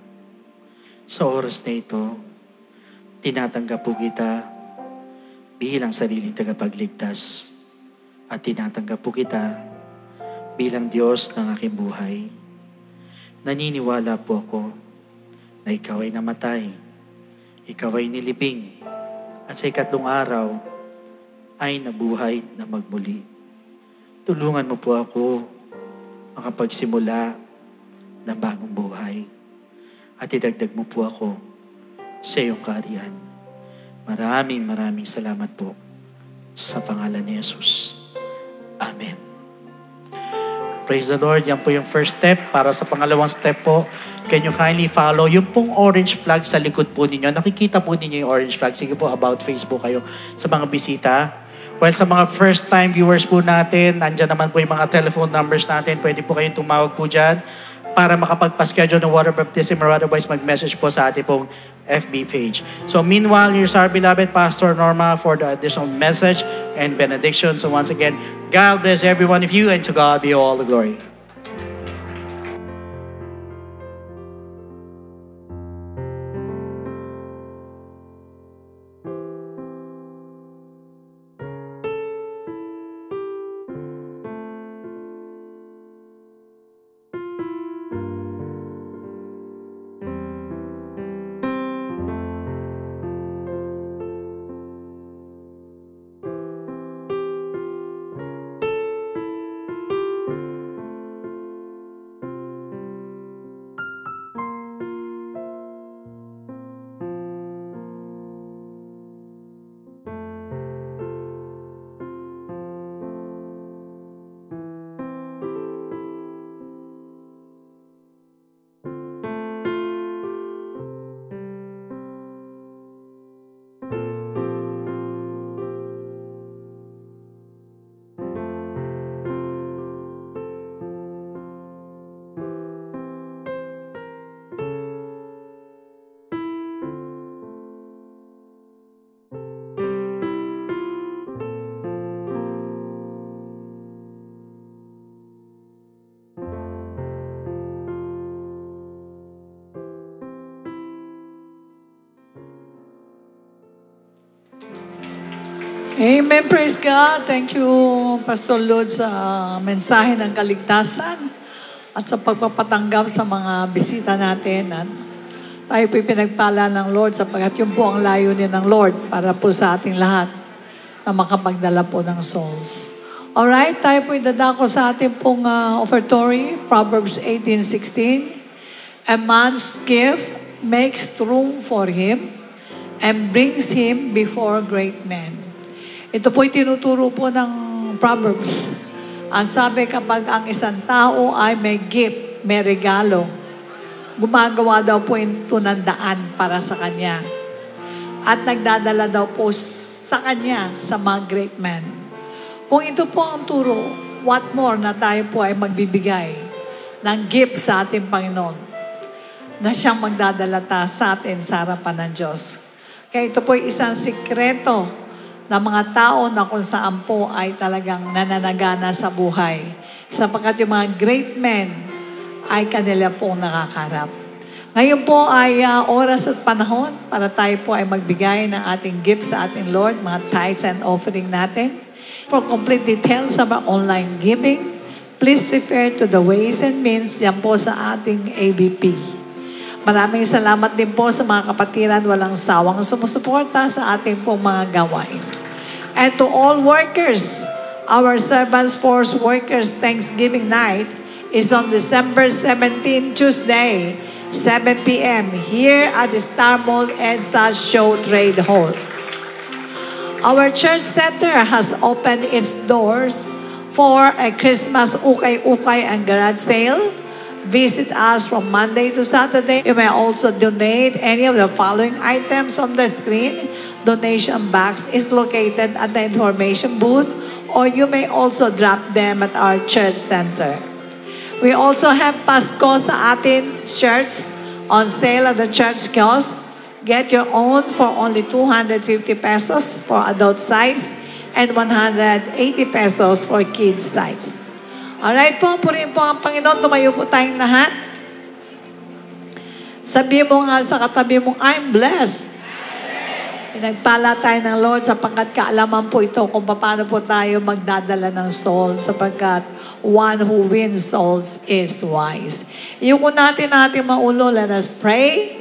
Sa oras na ito, tinatanggap po kita bilang sariling tagapagligtas at tinatanggap po kita bilang Diyos ng aking buhay. Naniniwala po ako na ikaw ay namatay, ikaw ay nilibing, at sa ikatlong araw ay nabuhay na magmuli. Tulungan mo po ako makapagsimula ng bagong buhay at idagdag mo po ako sa iyong kaharian. Maraming salamat po sa pangalan ni Jesus. Amen. Praise the Lord. Yan po yung first step. Para sa pangalawang step po, can you kindly follow yung pong orange flag sa likod po ninyo? Nakikita po ninyo yung orange flag. Sige po, about Facebook kayo sa mga bisita. Well, sa mga first time viewers po natin, andyan naman po yung mga telephone numbers natin. Pwede po kayong tumawag po dyan para makapagpa-schedule ng water baptism or otherwise mag-message po sa ating pong FB page. So meanwhile, here's our beloved Pastor Norma for the additional message and benediction. So once again, God bless every one of you and to God be all the glory. Amen. Praise God. Thank you, Pastor Lord, sa mensahe ng kaligtasan at sa pagpapatanggap sa mga bisita natin. At tayo po'y pinagpala ng Lord sapagkat yun po ang layunin ng Lord para po sa ating lahat na makapagdala po ng souls. Alright, tayo po'y dadako sa ating pong offertory, Proverbs 18:16. A man's gift makes room for him and brings him before great men. Ito po'y tinuturo po ng Proverbs. Ang sabi, kapag ang isang tao ay may gift, may regalo, gumagawa daw po ito ng daan para sa kanya. At nagdadala daw po sa kanya sa mga great men. Kung ito po ang turo, what more na tayo po ay magbibigay ng gift sa ating Panginoon na siyang magdadala sa atin sa harapan ng Diyos. Kaya ito po ay isang sikreto na mga tao na kung saan po ay talagang nananagana sa buhay. Sapagkat yung mga great men ay kanila po nakakarap. Ngayon po ay oras at panahon para tayo po ay magbigay ng ating gifts sa ating Lord, mga tithes and offering natin. For complete details about online giving, please refer to the ways and means dyan po sa ating ABP. Maraming salamat din po sa mga kapatiran walang sawang sumusuporta sa ating pong mga gawain. And to all workers, our Servants Force Workers Thanksgiving Night is on December 17, Tuesday, 7 p.m. here at the Star Mall EDSA Show Trade Hall. Our church center has opened its doors for a Christmas ukay-ukay and garage sale. Visit us from Monday to Saturday. You may also donate any of the following items on the screen. Donation box is located at the information booth, or you may also drop them at our church center. We also have Pasko sa atin shirts on sale at the church kiosk. Get your own for only 250 pesos for adult size and 180 pesos for kids size. Alright po, purihin po ang Panginoon. Tumayo po tayong lahat. Sabi mo nga sa katabi mo, I'm blessed. Pinagpala tayo ng Lord sapagkat kaalaman po ito kung paano po tayo magdadala ng souls sapagkat one who wins souls is wise. Iuko natin maulo, let us pray.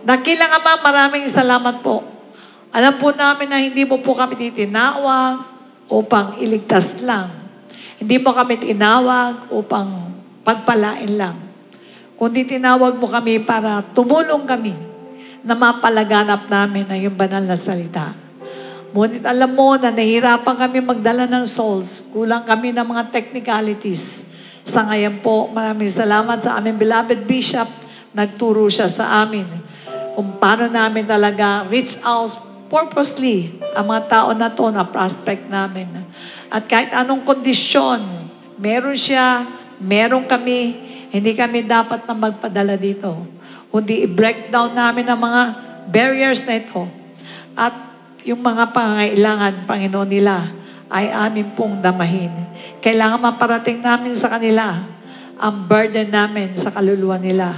Dakilang Ama, maraming salamat po. Alam po namin na hindi mo po kami titinawag upang iligtas lang. Hindi mo kami tinawag upang pagpalain lang. Kundi tinawag mo kami para tumulong kami na mapalaganap namin ang iyong banal na salita. Ngunit alam mo na nahihirapan kami magdala ng souls. Kulang kami ng mga technicalities. Sa ngayon po, maraming salamat sa aming beloved Bishop. Nagturo siya sa amin kung paano namin talaga reach out purposely ang mga tao na to na prospect namin. At kahit anong kondisyon, meron siya, meron kami, hindi kami dapat na magpadala dito. Kundi i-break down namin ang mga barriers na ito. At yung mga pangangailangan, Panginoon nila, ay amin pong damahin. Kailangan maparating namin sa kanila ang burden namin sa kaluluwa nila.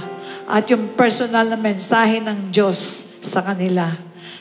At yung personal na mensahe ng Diyos sa kanila.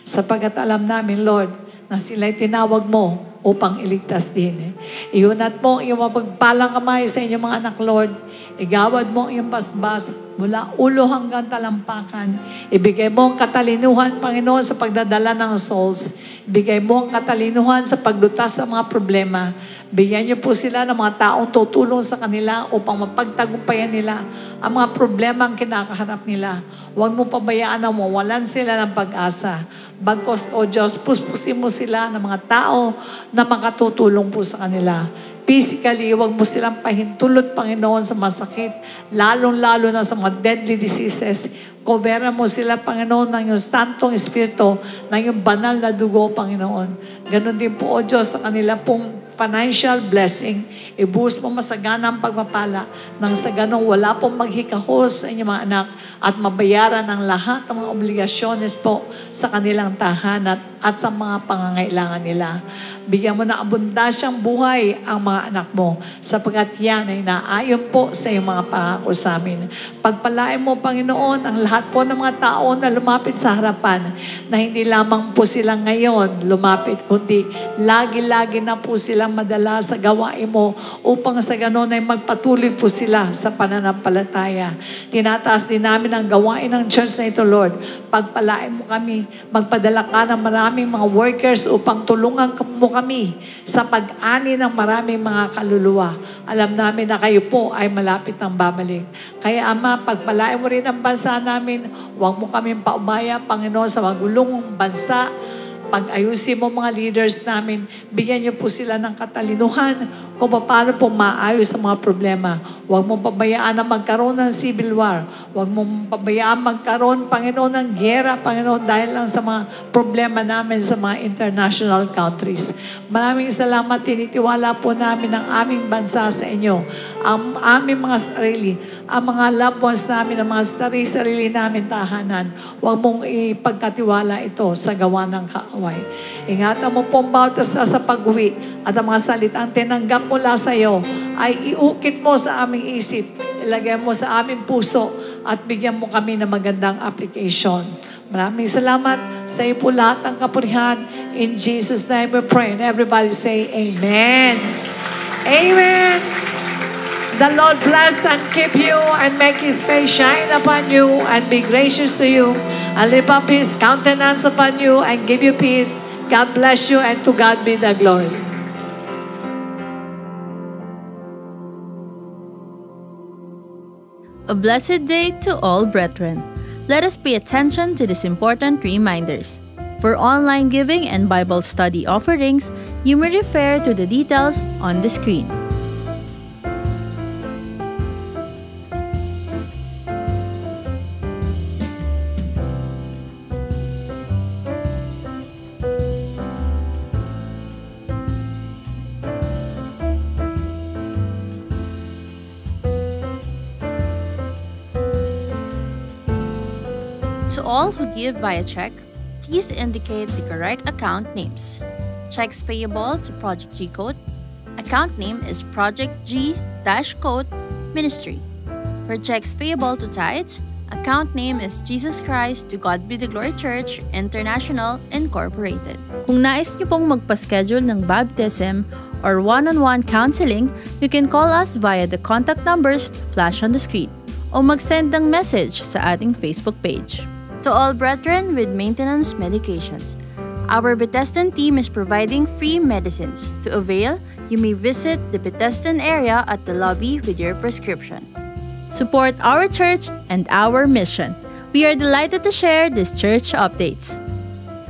Sapagat alam namin, Lord, na sila'y tinawag mo upang iligtas din. Iunat mo ang iyong mapagpalang kamay sa inyong mga anak, Lord. Igawad mo ang iyong basbas mula ulo hanggang talampakan. Ibigay mo ang katalinuhan, Panginoon, sa pagdadala ng souls. Ibigay mo ang katalinuhan sa paglutas sa mga problema. Bigyan niyo po sila ng mga taong tutulong sa kanila upang mapagtagumpayan nila ang mga problema ang kinakaharap nila. Huwag mo pabayaan na mawalan sila ng pag-asa. Bagkos, O Diyos, puspusin mo sila ng mga tao na makatutulong po sa kanila. Physically, huwag mo silang pahintulot, Panginoon, sa masakit, lalong-lalo na sa mga deadly diseases. Coveran mo sila, Panginoon, ng iyong Santong Espiritu, ng iyong banal na dugo, Panginoon. Ganon din po, O Diyos, sa kanila pong financial blessing. Ibuhos mo masagana ang pagpapala nang sa ganong wala pong maghikahos sa inyong mga anak at mabayaran ang lahat ng mga obligasyones po sa kanilang tahanan at sa mga pangangailangan nila. Bigyan mo na abundansyang buhay ang mga anak mo sapagkat yan ay naayon po sa iyong mga pangako sa amin. Pagpalain mo, Panginoon, ang lahat po ng mga tao na lumapit sa harapan na hindi lamang po sila ngayon lumapit, kundi lagi-lagi na po sila madala sa gawain mo upang sa ganon ay magpatuloy po sila sa pananampalataya. Tinataas din namin ang gawain ng church na ito, Lord. Pagpalain mo kami, magpadala ka ng maraming mga workers upang tulungan mo kami sa pag-ani ng maraming mga kaluluwa. Alam namin na kayo po ay malapit ng babalik. Kaya Ama, pagpalain mo rin ang bansa namin. Huwag mo kaming paubaya, Panginoon, sa magulong bansa. Pag-ayusin mo mga leaders namin, bigyan niyo po sila ng katalinuhan kung paano po maayos ang mga problema. Huwag mong pabayaan na magkaroon ng civil war. Huwag mong pabayaan magkaroon, Panginoon, ng giyera, Panginoon, dahil lang sa mga problema namin sa mga international countries. Maraming salamat, tinitiwala po namin ang aming bansa sa inyo, ang aming mga sarili, ang mga loved ones namin, ang mga sarili namin tahanan. Huwag mong ipagkatiwala ito sa gawa ng kaaway. Ingatan mo po ang bawat isa sa pag-uwi at ang mga salitang tinanggap mula sa iyo ay iukit mo sa aming isip, ilagay mo sa aming puso at bigyan mo kami ng magandang application. Maraming salamat sa iyo po lahat ng kapurihan. In Jesus' name we pray. And everybody say Amen. Amen. The Lord bless and keep you and make His face shine upon you and be gracious to you and lift up His countenance upon you and give you peace. God bless you and to God be the glory. A blessed day to all brethren. Let us pay attention to these important reminders. For online giving and Bible study offerings, you may refer to the details on the screen. To all who give via check, please indicate the correct account names. checks payable to Project G Code, account name is Project G-Code Ministry. For checks payable to tithes, account name is Jesus Christ to God Be the Glory Church International Incorporated. Kung nais niyo pong magpa-schedule ng baptism or one-on-one counseling, you can call us via the contact numbers flash on the screen o mag-send ng message sa ating Facebook page. To all brethren with maintenance medications, our Bethesdan team is providing free medicines. To avail, you may visit the Bethesdan area at the lobby with your prescription. Support our church and our mission. We are delighted to share these church updates.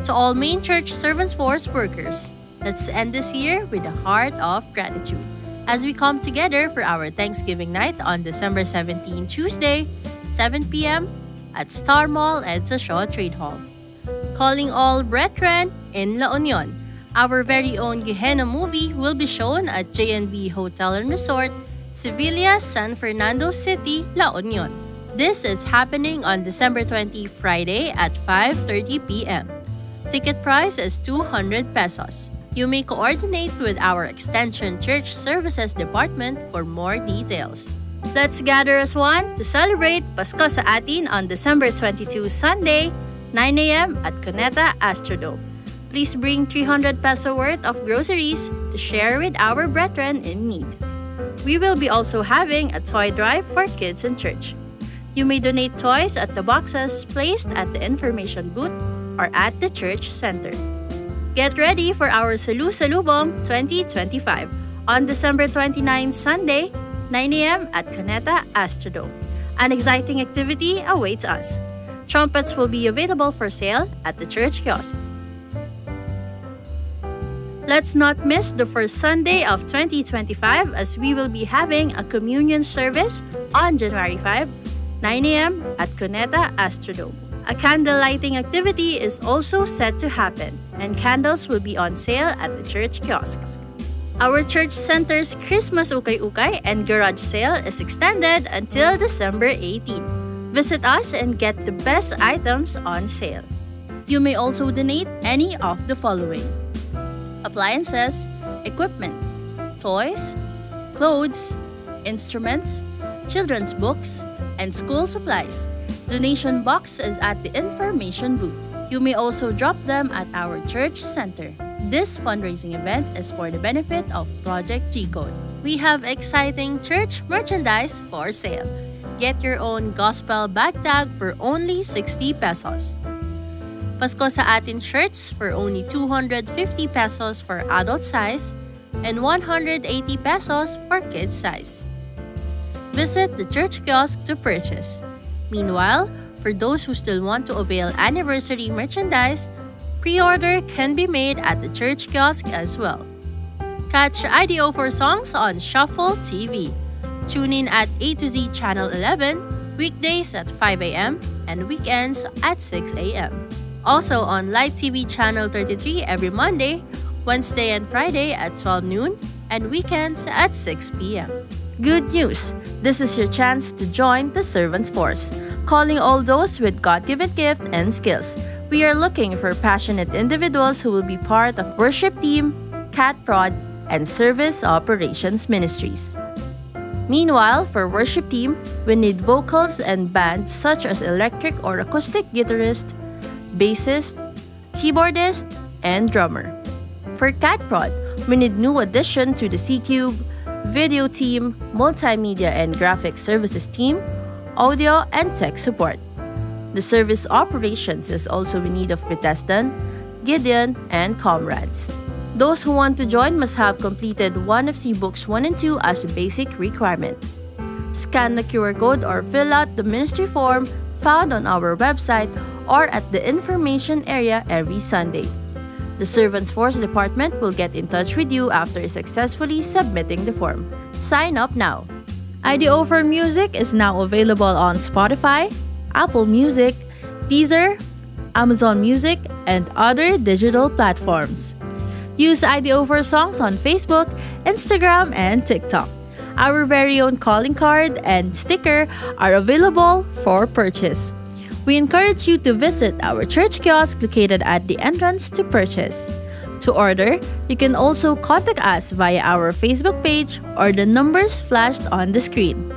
To all main church Servants Force workers, let's end this year with a heart of gratitude as we come together for our Thanksgiving night on December 17, Tuesday, 7 p.m. at Star Mall at sa Shaw Trade Hall. Calling all brethren in La Union, our very own Gehenna movie will be shown at JNV Hotel and Resort, Sevilla, San Fernando City, La Union. This is happening on December 20, Friday at 5:30 p.m. Ticket price is 200 pesos. You may coordinate with our Extension Church Services Department for more details. Let's gather as one to celebrate Pasko sa atin on December 22, Sunday, 9 a.m. at Cuneta Astrodome. Please bring 300 peso worth of groceries to share with our brethren in need. We will be also having a toy drive for kids in church. You may donate toys at the boxes placed at the information booth or at the church center. Get ready for our Salu-Salubong 2025 on December 29, Sunday, 9 a.m. at Cuneta Astrodome. An exciting activity awaits us. Trumpets will be available for sale at the church kiosk. Let's not miss the first Sunday of 2025 as we will be having a communion service on January 5, 9 a.m. at Cuneta Astrodome. A candle lighting activity is also set to happen, and candles will be on sale at the church kiosks. Our church center's Christmas Ukay-Ukay and garage sale is extended until December 18. Visit us and get the best items on sale. You may also donate any of the following: appliances, equipment, toys, clothes, instruments, children's books, and school supplies. Donation box is at the information booth. You may also drop them at our church center. This fundraising event is for the benefit of Project G Code. We have exciting church merchandise for sale. Get your own gospel bag tag for only 60 pesos. Pasko sa atin shirts for only 250 pesos for adult size and 180 pesos for kid size. Visit the church kiosk to purchase. Meanwhile, for those who still want to avail anniversary merchandise, pre-order can be made at the church kiosk as well. Catch IDO4 songs on Shuffle TV. Tune in at A to Z Channel 11, weekdays at 5 a.m. and weekends at 6 a.m. Also on Light TV Channel 33 every Monday, Wednesday and Friday at 12 noon, and weekends at 6 p.m. Good news! This is your chance to join the Servants Force, calling all those with God-given gift and skills. We are looking for passionate individuals who will be part of worship team, cat prod, and service operations ministries. Meanwhile, for worship team, we need vocals and band such as electric or acoustic guitarist, bassist, keyboardist, and drummer. For cat prod, we need new addition to the C-Cube, video team, multimedia and graphic services team, audio and tech support. The service operations is also in need of Bethesdan, Gideon, and comrades. Those who want to join must have completed one of C-Books 1 and 2 as a basic requirement. Scan the QR code or fill out the ministry form found on our website or at the information area every Sunday. The Servants Force Department will get in touch with you after successfully submitting the form. Sign up now. IDO4 Music is now available on Spotify, Apple Music, Deezer, Amazon Music, and other digital platforms. Use IDO4 songs on Facebook, Instagram, and TikTok. Our very own calling card and sticker are available for purchase. We encourage you to visit our church kiosk located at the entrance to purchase. To order, you can also contact us via our Facebook page or the numbers flashed on the screen.